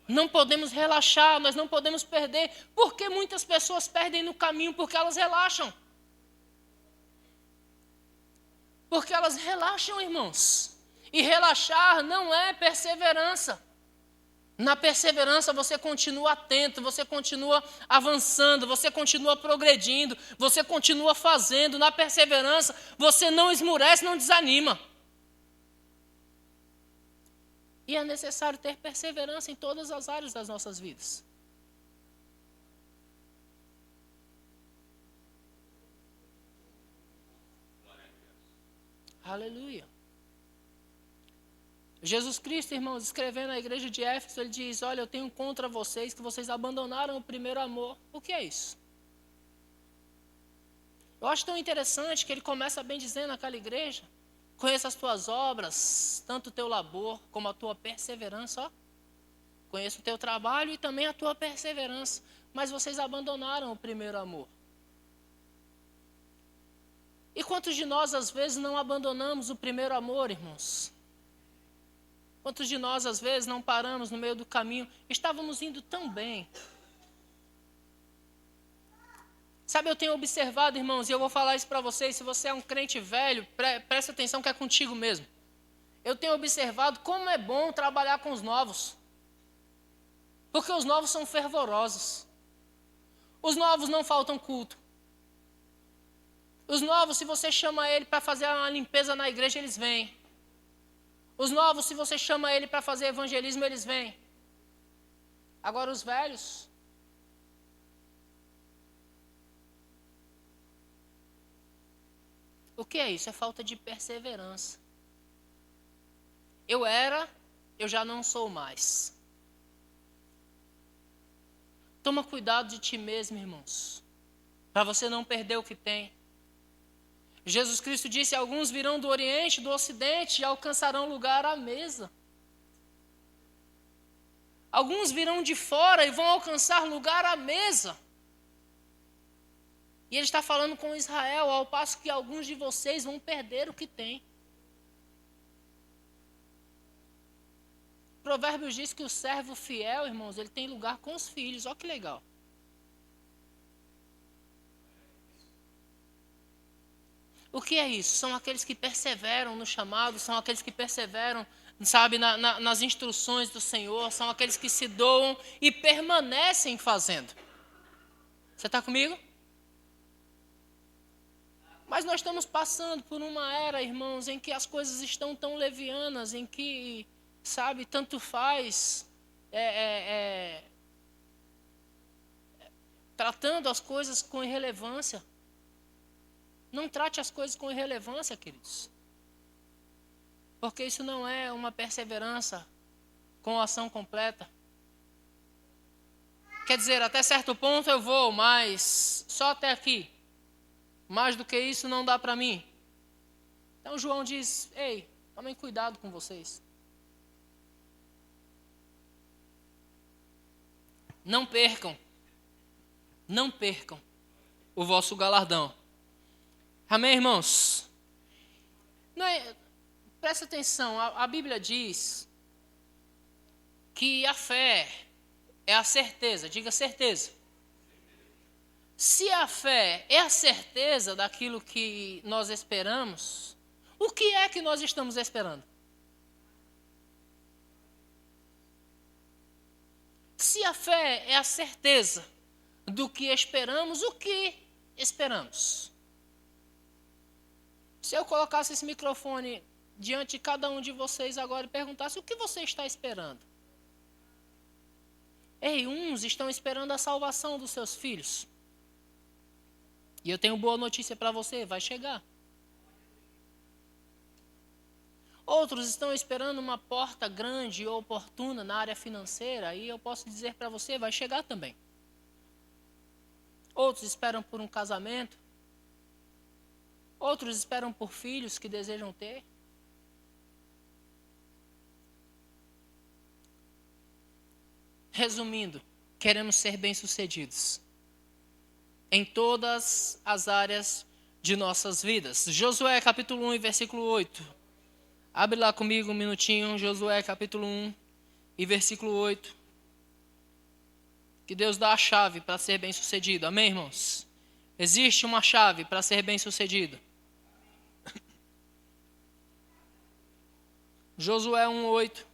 Não podemos relaxar, nós não podemos perder. Porque muitas pessoas perdem no caminho porque elas relaxam. Porque elas relaxam, irmãos. E relaxar não é perseverança. Na perseverança você continua atento, você continua avançando, você continua progredindo, você continua fazendo. Na perseverança você não esmurece, não desanima. E é necessário ter perseverança em todas as áreas das nossas vidas. Aleluia. Jesus Cristo, irmãos, escrevendo à igreja de Éfeso, ele diz: olha, eu tenho contra vocês que vocês abandonaram o primeiro amor. O que é isso? Eu acho tão interessante que ele começa bem dizendo àquela igreja: conheço as tuas obras, tanto o teu labor como a tua perseverança. Ó. Conheço o teu trabalho e também a tua perseverança, mas vocês abandonaram o primeiro amor. E quantos de nós, às vezes, não abandonamos o primeiro amor, irmãos? Quantos de nós, às vezes, não paramos no meio do caminho? Estávamos indo tão bem. Sabe, eu tenho observado, irmãos, e eu vou falar isso para vocês, se você é um crente velho, preste atenção que é contigo mesmo. Eu tenho observado como é bom trabalhar com os novos. Porque os novos são fervorosos. Os novos não faltam culto. Os novos, se você chama ele para fazer uma limpeza na igreja, eles vêm. Os novos, se você chama ele para fazer evangelismo, eles vêm. Agora os velhos, o que é isso? É falta de perseverança. Eu já não sou mais. Toma cuidado de ti mesmo, irmãos, para você não perder o que tem. Jesus Cristo disse: alguns virão do Oriente, do Ocidente e alcançarão lugar à mesa. Alguns virão de fora e vão alcançar lugar à mesa. E ele está falando com Israel, ao passo que alguns de vocês vão perder o que tem. Provérbios diz que o servo fiel, irmãos, ele tem lugar com os filhos. Olha que legal. O que é isso? São aqueles que perseveram no chamado, são aqueles que perseveram, sabe, nas instruções do Senhor, são aqueles que se doam e permanecem fazendo. Você está comigo? Mas nós estamos passando por uma era, irmãos, em que as coisas estão tão levianas, em que, sabe, tanto faz, tratando as coisas com irrelevância. Não trate as coisas com irrelevância, queridos. Porque isso não é uma perseverança com ação completa. Quer dizer, até certo ponto eu vou, mas só até aqui. Mais do que isso não dá para mim. Então João diz: ei, tomem cuidado com vocês. Não percam o vosso galardão. Amém, irmãos? Presta atenção, a Bíblia diz que a fé é a certeza, diga certeza. Se a fé é a certeza daquilo que nós esperamos, o que é que nós estamos esperando? Se a fé é a certeza do que esperamos, o que esperamos? Se eu colocasse esse microfone diante de cada um de vocês agora e perguntasse: o que você está esperando? Ei, uns estão esperando a salvação dos seus filhos. E eu tenho boa notícia para você, vai chegar. Outros estão esperando uma porta grande e oportuna na área financeira, e eu posso dizer para você, vai chegar também. Outros esperam por um casamento. Outros esperam por filhos que desejam ter. Resumindo, queremos ser bem-sucedidos em todas as áreas de nossas vidas. Josué capítulo 1 e versículo 8. Abre lá comigo um minutinho, Josué capítulo 1 e versículo 8. Que Deus dá a chave para ser bem-sucedido. Amém, irmãos? Existe uma chave para ser bem-sucedido. Josué 1:8.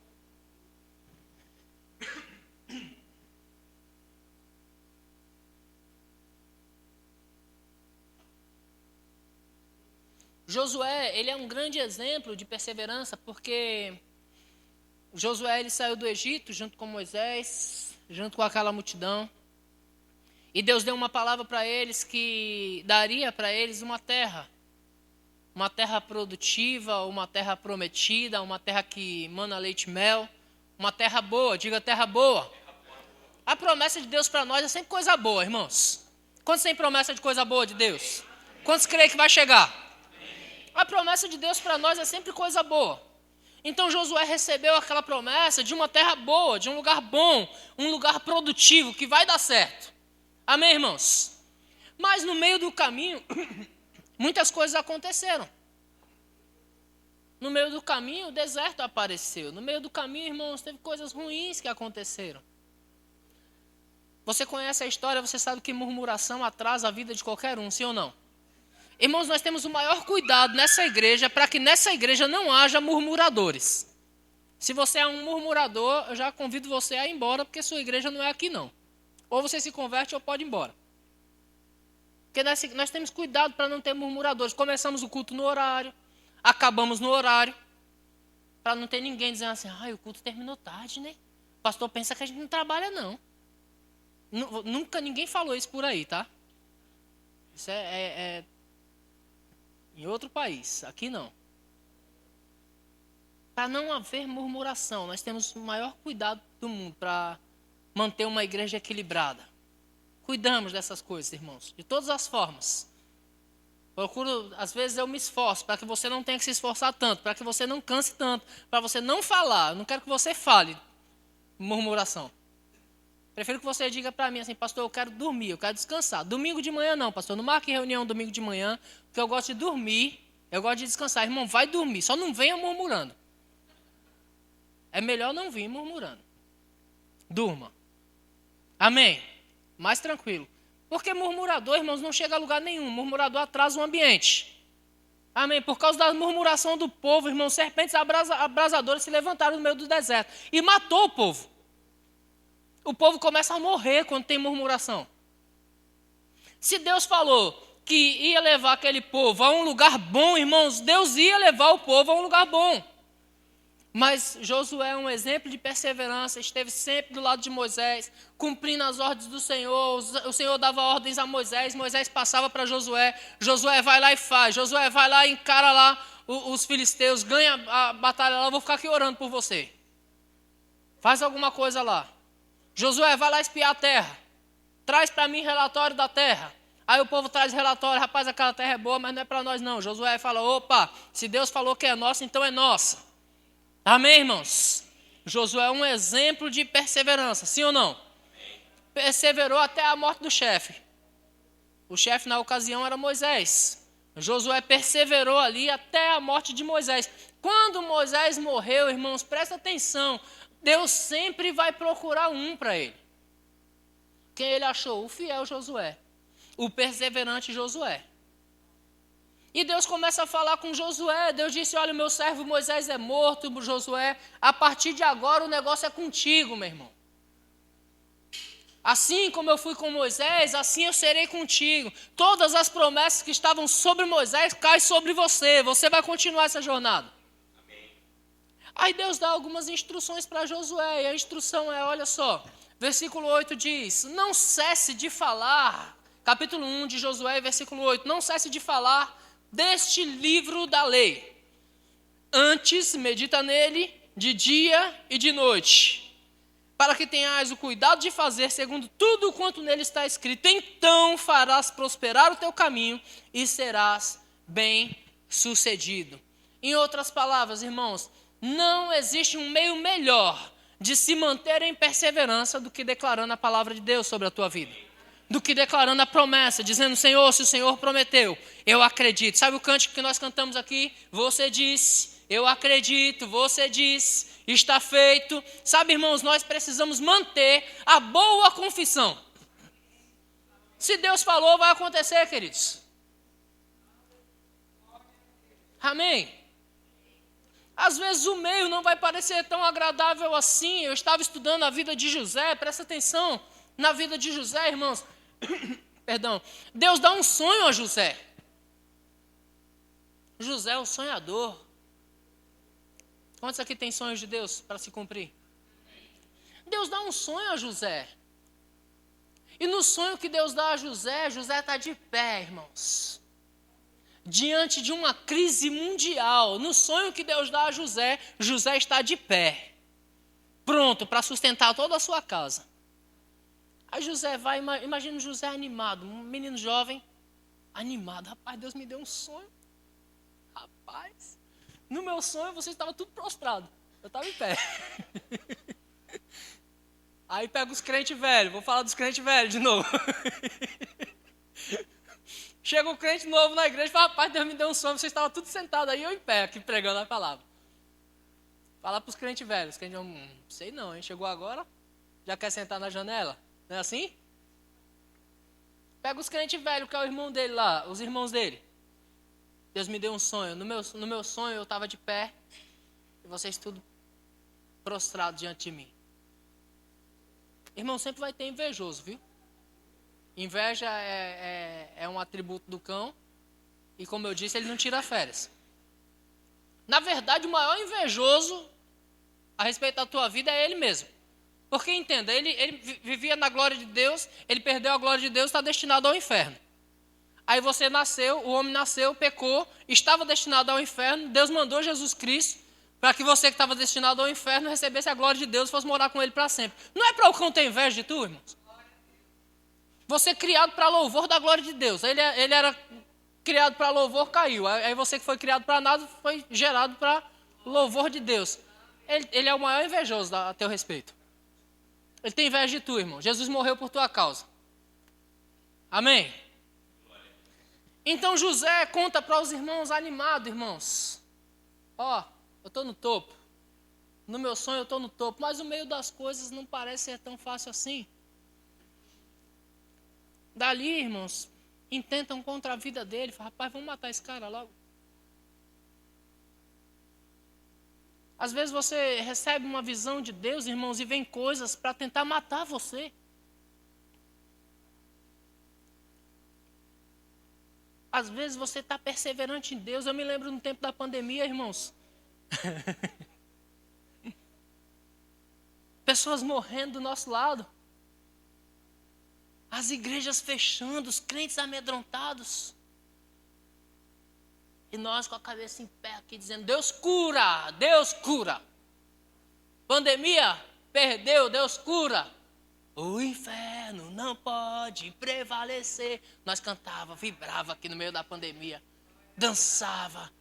Josué, ele é um grande exemplo de perseverança, porque Josué, ele saiu do Egito junto com Moisés, junto com aquela multidão. E Deus deu uma palavra para eles que daria para eles uma terra produtiva, uma terra prometida, uma terra que mana leite e mel, uma terra boa, diga terra boa. A promessa de Deus para nós é sempre coisa boa, irmãos. Quantos têm promessa de coisa boa de Deus? Quantos creem que vai chegar? A promessa de Deus para nós é sempre coisa boa. Então Josué recebeu aquela promessa de uma terra boa, de um lugar bom, um lugar produtivo, que vai dar certo. Amém, irmãos? Mas no meio do caminho, muitas coisas aconteceram. No meio do caminho, o deserto apareceu. No meio do caminho, irmãos, teve coisas ruins que aconteceram. Você conhece a história, você sabe que murmuração atrasa a vida de qualquer um, sim ou não? Irmãos, nós temos o maior cuidado nessa igreja para que nessa igreja não haja murmuradores. Se você é um murmurador, eu já convido você a ir embora, porque sua igreja não é aqui não. Ou você se converte ou pode ir embora. Porque nós temos cuidado para não ter murmuradores. Começamos o culto no horário, acabamos no horário, para não ter ninguém dizendo assim, o culto terminou tarde, né? O pastor pensa que a gente não trabalha não. Nunca ninguém falou isso por aí, tá? Isso é em outro país, aqui não. Para não haver murmuração, nós temos o maior cuidado do mundo para manter uma igreja equilibrada. Cuidamos dessas coisas, irmãos, de todas as formas. Procuro, às vezes eu me esforço para que você não tenha que se esforçar tanto, para que você não canse tanto, para você não falar. Eu não quero que você fale murmuração. Prefiro que você diga para mim assim, pastor, eu quero dormir, eu quero descansar. Domingo de manhã não, pastor, não marque reunião domingo de manhã, porque eu gosto de dormir, eu gosto de descansar. Irmão, vai dormir, só não venha murmurando. É melhor não vir murmurando. Durma. Amém? Mais tranquilo. Porque murmurador, irmãos, não chega a lugar nenhum. Murmurador atrasa o ambiente. Amém? Por causa da murmuração do povo, irmãos, serpentes abrasadoras se levantaram no meio do deserto e matou o povo. O povo começa a morrer quando tem murmuração. Se Deus falou que ia levar aquele povo a um lugar bom, irmãos, Deus ia levar o povo a um lugar bom. Mas Josué é um exemplo de perseverança, esteve sempre do lado de Moisés, cumprindo as ordens do Senhor. O Senhor dava ordens a Moisés, Moisés passava para Josué, Josué vai lá e faz, Josué vai lá e encara lá os filisteus, ganha a batalha lá, eu vou ficar aqui orando por você. Faz alguma coisa lá. Josué, vai lá espiar a terra. Traz para mim relatório da terra. Aí o povo traz relatório, rapaz, aquela terra é boa, mas não é para nós não. Josué fala, opa, se Deus falou que é nossa, então é nossa. Amém, irmãos? Josué é um exemplo de perseverança, sim ou não? Perseverou até a morte do chefe. O chefe na ocasião era Moisés. Josué perseverou ali até a morte de Moisés. Quando Moisés morreu, irmãos, presta atenção. Deus sempre vai procurar um para ele. Quem ele achou? O fiel Josué. O perseverante Josué. E Deus começa a falar com Josué. Deus disse, olha, o meu servo Moisés é morto, Josué. A partir de agora o negócio é contigo, meu irmão. Assim como eu fui com Moisés, assim eu serei contigo. Todas as promessas que estavam sobre Moisés caem sobre você. Você vai continuar essa jornada. Aí Deus dá algumas instruções para Josué, e a instrução é, olha só, versículo 8 diz, não cesse de falar, capítulo 1 de Josué, versículo 8, não cesse de falar deste livro da lei. Antes, medita nele de dia e de noite, para que tenhas o cuidado de fazer segundo tudo quanto nele está escrito. Então farás prosperar o teu caminho e serás bem-sucedido. Em outras palavras, irmãos, não existe um meio melhor de se manter em perseverança do que declarando a palavra de Deus sobre a tua vida. Do que declarando a promessa, dizendo, Senhor, se o Senhor prometeu, eu acredito. Sabe o cântico que nós cantamos aqui? Você disse, eu acredito, você disse, está feito. Sabe, irmãos, nós precisamos manter a boa confissão. Se Deus falou, vai acontecer, queridos. Amém? Às vezes o meio não vai parecer tão agradável assim. Eu estava estudando a vida de José, presta atenção na vida de José, irmãos. Perdão. Deus dá um sonho a José. José é o sonhador. Quantos aqui tem sonhos de Deus para se cumprir? Deus dá um sonho a José. E no sonho que Deus dá a José, José está de pé, irmãos. Diante de uma crise mundial. No sonho que Deus dá a José, José está de pé. Pronto para sustentar toda a sua casa. Aí José vai, imagina José animado, um menino jovem, animado. Rapaz, Deus me deu um sonho. Rapaz, no meu sonho você estava tudo prostrado. Eu estava em pé. Aí pega os crentes velhos, vou falar dos crentes velhos de novo. Chega um crente novo na igreja e fala, rapaz, Deus me deu um sonho, você estava tudo sentado aí, eu em pé, aqui pregando a palavra. Fala para os crentes velhos, os crentes sei não, hein? Chegou agora, já quer sentar na janela, não é assim? Pega os crentes velhos, que é o irmão dele lá, os irmãos dele. Deus me deu um sonho, no meu sonho eu estava de pé, e vocês tudo prostrados diante de mim. Irmão, sempre vai ter invejoso, viu? Inveja é um atributo do cão. E como eu disse, ele não tira férias. Na verdade, o maior invejoso a respeito da tua vida é ele mesmo. Porque, entenda, ele vivia na glória de Deus, ele perdeu a glória de Deus, está destinado ao inferno. Aí você nasceu, o homem nasceu, pecou, estava destinado ao inferno, Deus mandou Jesus Cristo para que você que estava destinado ao inferno recebesse a glória de Deus e fosse morar com ele para sempre. Não é para o cão ter inveja de tu, irmãos? Você criado para louvor da glória de Deus. Ele era criado para louvor, caiu. Aí você que foi criado para nada, foi gerado para louvor de Deus. Ele é o maior invejoso a teu respeito. Ele tem inveja de tu, irmão. Jesus morreu por tua causa. Amém? Então José conta para os irmãos animado, irmãos. Ó, eu estou no topo. No meu sonho eu estou no topo. Mas o meio das coisas não parece ser tão fácil assim. Dali, irmãos, intentam contra a vida dele. Falam, rapaz, vamos matar esse cara logo. Às vezes você recebe uma visão de Deus, irmãos, e vem coisas para tentar matar você. Às vezes você está perseverante em Deus. Eu me lembro no tempo da pandemia, irmãos. Pessoas morrendo do nosso lado. As igrejas fechando, os crentes amedrontados. E nós com a cabeça em pé aqui dizendo, Deus cura, Deus cura. Pandemia, perdeu, Deus cura. O inferno não pode prevalecer. Nós cantava, vibrava aqui no meio da pandemia. Dançava.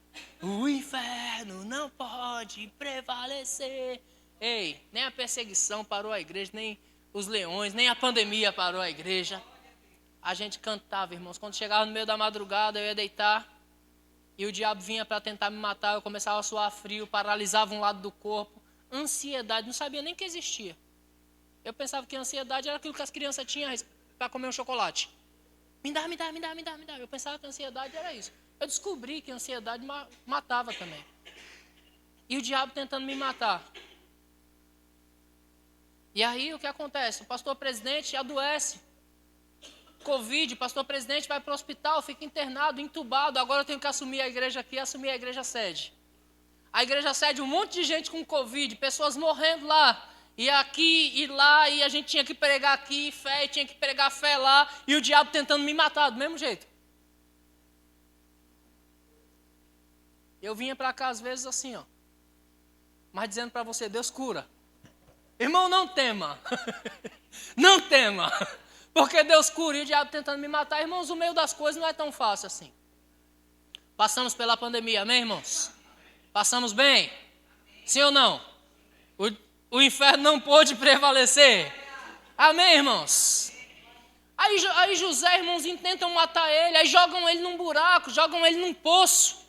O inferno não pode prevalecer. Ei, nem a perseguição parou a igreja, nem os leões, nem a pandemia parou a igreja. A gente cantava, irmãos. Quando chegava no meio da madrugada, eu ia deitar. E o diabo vinha para tentar me matar. Eu começava a suar frio, paralisava um lado do corpo. Ansiedade, não sabia nem que existia. Eu pensava que a ansiedade era aquilo que as crianças tinham para comer um chocolate. Me dá. Eu pensava que a ansiedade era isso. Eu descobri que a ansiedade matava também. E o diabo tentando me matar. E aí o que acontece? O pastor presidente adoece. Covid, o pastor presidente vai para o hospital, fica internado, entubado. Agora eu tenho que assumir a igreja aqui, assumir a igreja sede. A igreja sede, um monte de gente com Covid, pessoas morrendo lá. E aqui e lá, e a gente tinha que pregar aqui fé, e tinha que pregar fé lá. E o diabo tentando me matar, do mesmo jeito. Eu vinha para cá às vezes assim, ó. Mas dizendo para você, Deus cura. Irmão, não tema. Não tema. Porque Deus cura e o diabo tentando me matar. Irmãos, o meio das coisas não é tão fácil assim. Passamos pela pandemia, amém, irmãos? Passamos bem? Sim ou não? O inferno não pôde prevalecer. Amém, irmãos? Aí José, irmãos, intentam matar ele. Aí jogam ele num buraco, jogam ele num poço.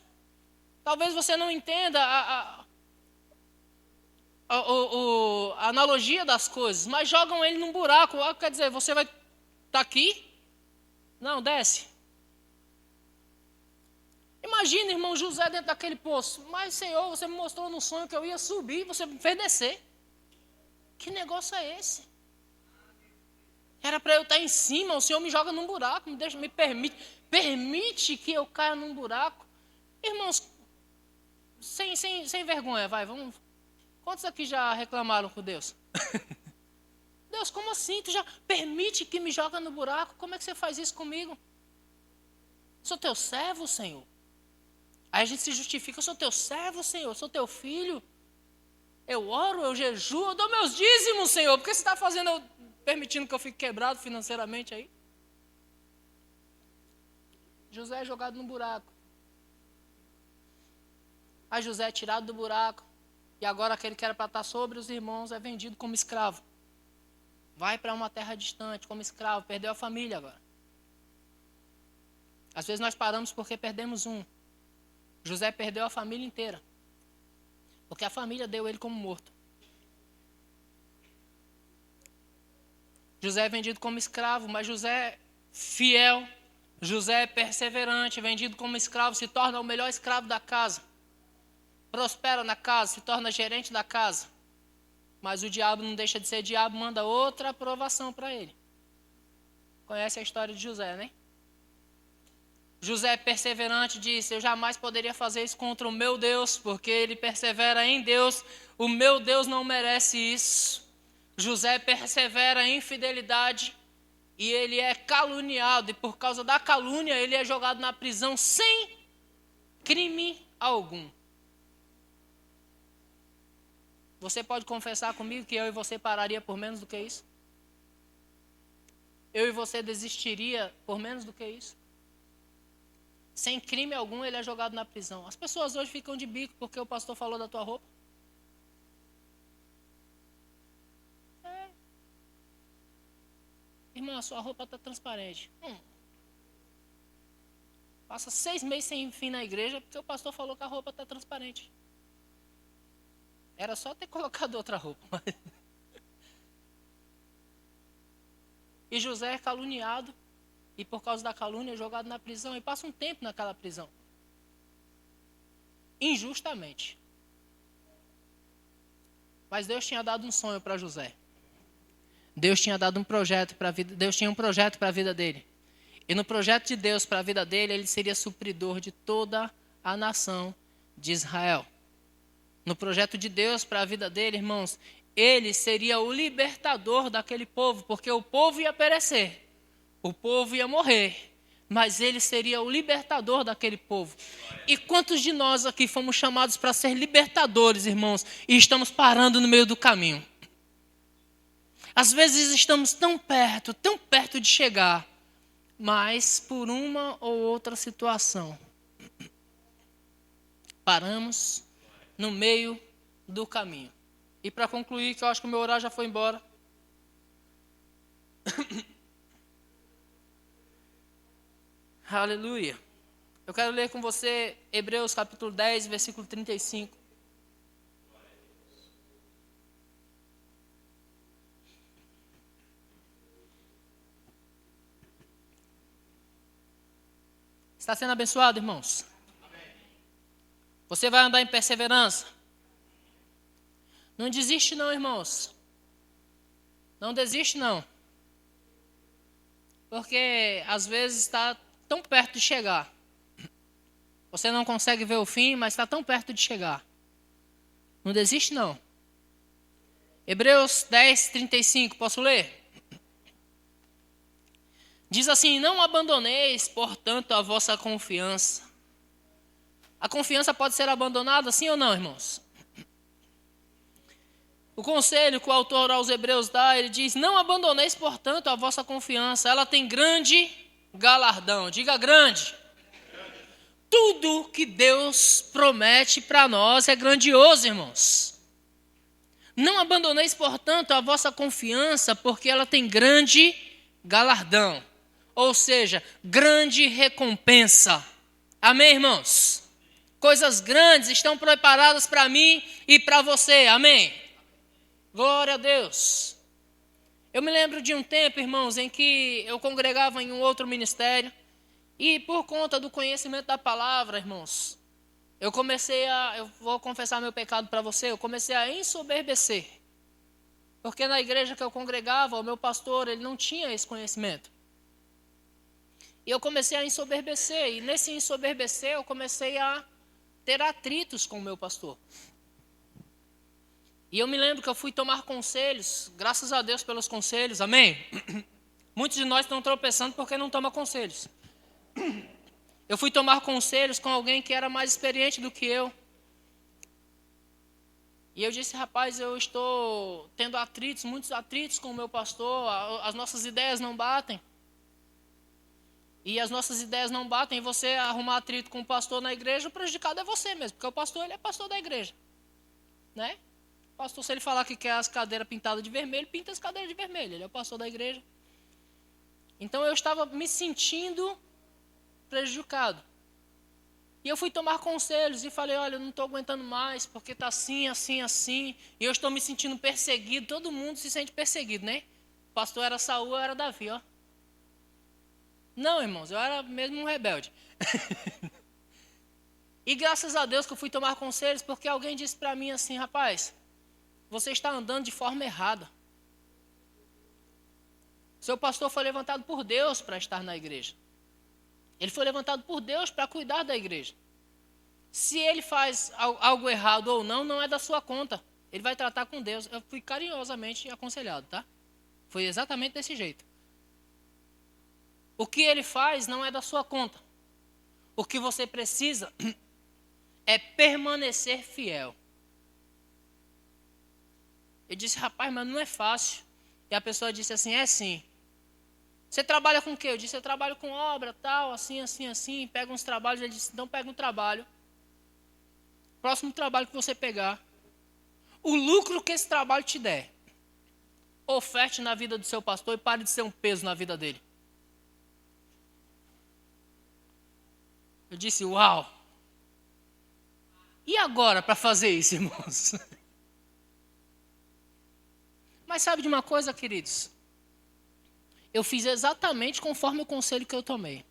Talvez você não entenda a analogia das coisas, mas jogam ele num buraco. Quer dizer, você vai estar aqui? Não, desce. Imagina, irmão, José dentro daquele poço. Mas, Senhor, você me mostrou no sonho que eu ia subir, você me fez descer. Que negócio é esse? Era para eu estar em cima, o Senhor me joga num buraco, me permite que eu caia num buraco. Irmãos, sem vergonha, vai, vamos. Quantos aqui já reclamaram com Deus? Deus, como assim? Tu já permite que me joga no buraco? Como é que você faz isso comigo? Sou teu servo, Senhor. Aí a gente se justifica, eu sou teu servo, Senhor, eu sou teu filho. Eu oro, eu jejuo, eu dou meus dízimos, Senhor. Por que você está fazendo, permitindo que eu fique quebrado financeiramente aí? José é jogado no buraco. Aí José é tirado do buraco. E agora aquele que era para estar sobre os irmãos é vendido como escravo. Vai para uma terra distante como escravo. Perdeu a família agora. Às vezes nós paramos porque perdemos um. José perdeu a família inteira. Porque a família deu ele como morto. José é vendido como escravo, mas José é fiel. José é perseverante, vendido como escravo, se torna o melhor escravo da casa. Prospera na casa, se torna gerente da casa. Mas o diabo não deixa de ser diabo, manda outra aprovação para ele. Conhece a história de José, né? José é perseverante, disse, eu jamais poderia fazer isso contra o meu Deus, porque ele persevera em Deus, o meu Deus não merece isso. José persevera em fidelidade e ele é caluniado, e por causa da calúnia ele é jogado na prisão sem crime algum. Você pode confessar comigo que eu e você pararia por menos do que isso? Eu e você desistiria por menos do que isso? Sem crime algum, ele é jogado na prisão. As pessoas hoje ficam de bico porque o pastor falou da tua roupa. Irmão, a sua roupa está transparente. Passa 6 meses sem fim na igreja porque o pastor falou que a roupa está transparente. Era só ter colocado outra roupa. E José é caluniado. E por causa da calúnia é jogado na prisão. E passa um tempo naquela prisão. Injustamente. Mas Deus tinha dado um sonho para José. Deus tinha dado um projeto para a vida. Deus tinha um projeto para a vida dele. E no projeto de Deus para a vida dele, ele seria supridor de toda a nação de Israel. No projeto de Deus para a vida dele, irmãos, ele seria o libertador daquele povo, porque o povo ia perecer. O povo ia morrer, mas ele seria o libertador daquele povo. E quantos de nós aqui fomos chamados para ser libertadores, irmãos, e estamos parando no meio do caminho? Às vezes estamos tão perto de chegar, mas por uma ou outra situação, paramos no meio do caminho. E para concluir, que eu acho que o meu horário já foi embora. Aleluia. Eu quero ler com você Hebreus capítulo 10, versículo 35. Está sendo abençoado, irmãos? Amém. Você vai andar em perseverança? Não desiste não, irmãos. Não desiste não. Porque às vezes está tão perto de chegar. Você não consegue ver o fim, mas está tão perto de chegar. Não desiste não. Hebreus 10, 35, posso ler? Diz assim, não abandoneis, portanto, a vossa confiança. A confiança pode ser abandonada, sim ou não, irmãos? O conselho que o autor aos Hebreus dá, ele diz, não abandoneis, portanto, a vossa confiança. Ela tem grande galardão. Diga grande. Tudo que Deus promete para nós é grandioso, irmãos. Não abandoneis, portanto, a vossa confiança, porque ela tem grande galardão. Ou seja, grande recompensa. Amém, irmãos? Coisas grandes estão preparadas para mim e para você. Amém? Glória a Deus. Eu me lembro de um tempo, irmãos, em que eu congregava em um outro ministério. E por conta do conhecimento da palavra, irmãos, eu vou confessar meu pecado para você, eu comecei a ensoberbecer. Porque na igreja que eu congregava, o meu pastor, ele não tinha esse conhecimento. E eu comecei a ensoberbecer, e nesse ensoberbecer eu comecei a ter atritos com o meu pastor. E eu me lembro que eu fui tomar conselhos, graças a Deus pelos conselhos, amém? Muitos de nós estão tropeçando porque não tomam conselhos. Eu fui tomar conselhos com alguém que era mais experiente do que eu. E eu disse, rapaz, eu estou tendo atritos, muitos atritos com o meu pastor, as nossas ideias não batem. E as nossas ideias não batem, e você arrumar atrito com o pastor na igreja, o prejudicado é você mesmo, porque o pastor, ele é pastor da igreja. Né? O pastor, se ele falar que quer as cadeiras pintadas de vermelho, pinta as cadeiras de vermelho, ele é o pastor da igreja. Então eu estava me sentindo prejudicado. E eu fui tomar conselhos e falei, olha, eu não estou aguentando mais, porque está assim, assim, assim. E eu estou me sentindo perseguido, todo mundo se sente perseguido, né? O pastor era Saul, eu era Davi, ó. Não, irmãos, eu era mesmo um rebelde. E graças a Deus que eu fui tomar conselhos, porque alguém disse para mim assim, rapaz, você está andando de forma errada. Seu pastor foi levantado por Deus para estar na igreja. Ele foi levantado por Deus para cuidar da igreja. Se ele faz algo errado ou não, não é da sua conta. Ele vai tratar com Deus. Eu fui carinhosamente aconselhado, tá? Foi exatamente desse jeito. O que ele faz não é da sua conta. O que você precisa é permanecer fiel. Eu disse, rapaz, mas não é fácil. E a pessoa disse assim, é sim. Você trabalha com o quê? Eu disse, eu trabalho com obra, tal, assim, assim, assim. Pega uns trabalhos. Ele disse, então pega um trabalho. Próximo trabalho que você pegar, o lucro que esse trabalho te der, oferte na vida do seu pastor e pare de ser um peso na vida dele. Eu disse, uau. E agora para fazer isso, irmãos? Mas sabe de uma coisa, queridos? Eu fiz exatamente conforme o conselho que eu tomei.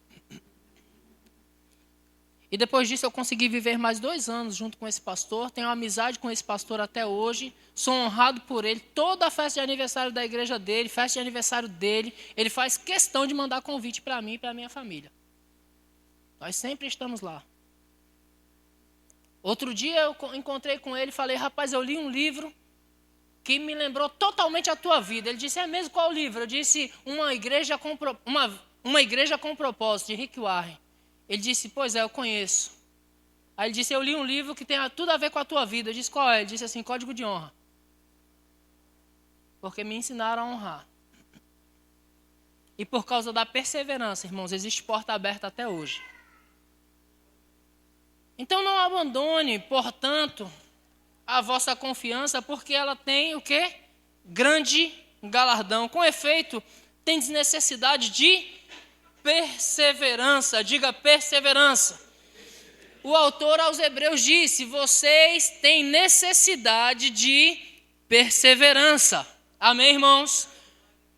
E depois disso eu consegui viver mais 2 anos junto com esse pastor. Tenho amizade com esse pastor até hoje. Sou honrado por ele. Toda a festa de aniversário da igreja dele, festa de aniversário dele, ele faz questão de mandar convite para mim e para a minha família. Nós sempre estamos lá. Outro dia eu encontrei com ele e falei, rapaz, eu li um livro que me lembrou totalmente a tua vida. Ele disse, é mesmo, qual livro? Eu disse, Uma Igreja com Propósito, de Rick Warren. Ele disse, pois é, eu conheço. Aí ele disse, eu li um livro que tem tudo a ver com a tua vida. Eu disse, qual é? Ele disse assim, Código de Honra. Porque me ensinaram a honrar. E por causa da perseverança, irmãos, existe porta aberta até hoje. Então não abandone, portanto, a vossa confiança, porque ela tem o quê? Grande galardão. Com efeito, tendes necessidade de perseverança. Diga perseverança. O autor aos Hebreus disse, vocês têm necessidade de perseverança. Amém, irmãos?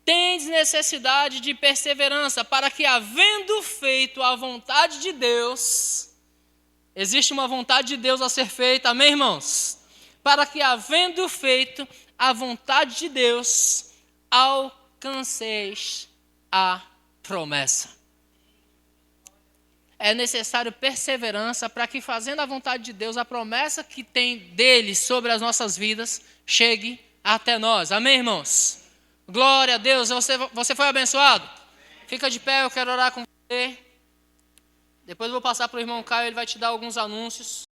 Tendes necessidade de perseverança, para que, havendo feito a vontade de Deus, existe uma vontade de Deus a ser feita, amém, irmãos? Para que, havendo feito a vontade de Deus, alcanceis a promessa. É necessário perseverança para que, fazendo a vontade de Deus, a promessa que tem dele sobre as nossas vidas chegue até nós. Amém, irmãos? Glória a Deus. Você foi abençoado? Fica de pé, eu quero orar com você. Depois eu vou passar para o irmão Caio, ele vai te dar alguns anúncios.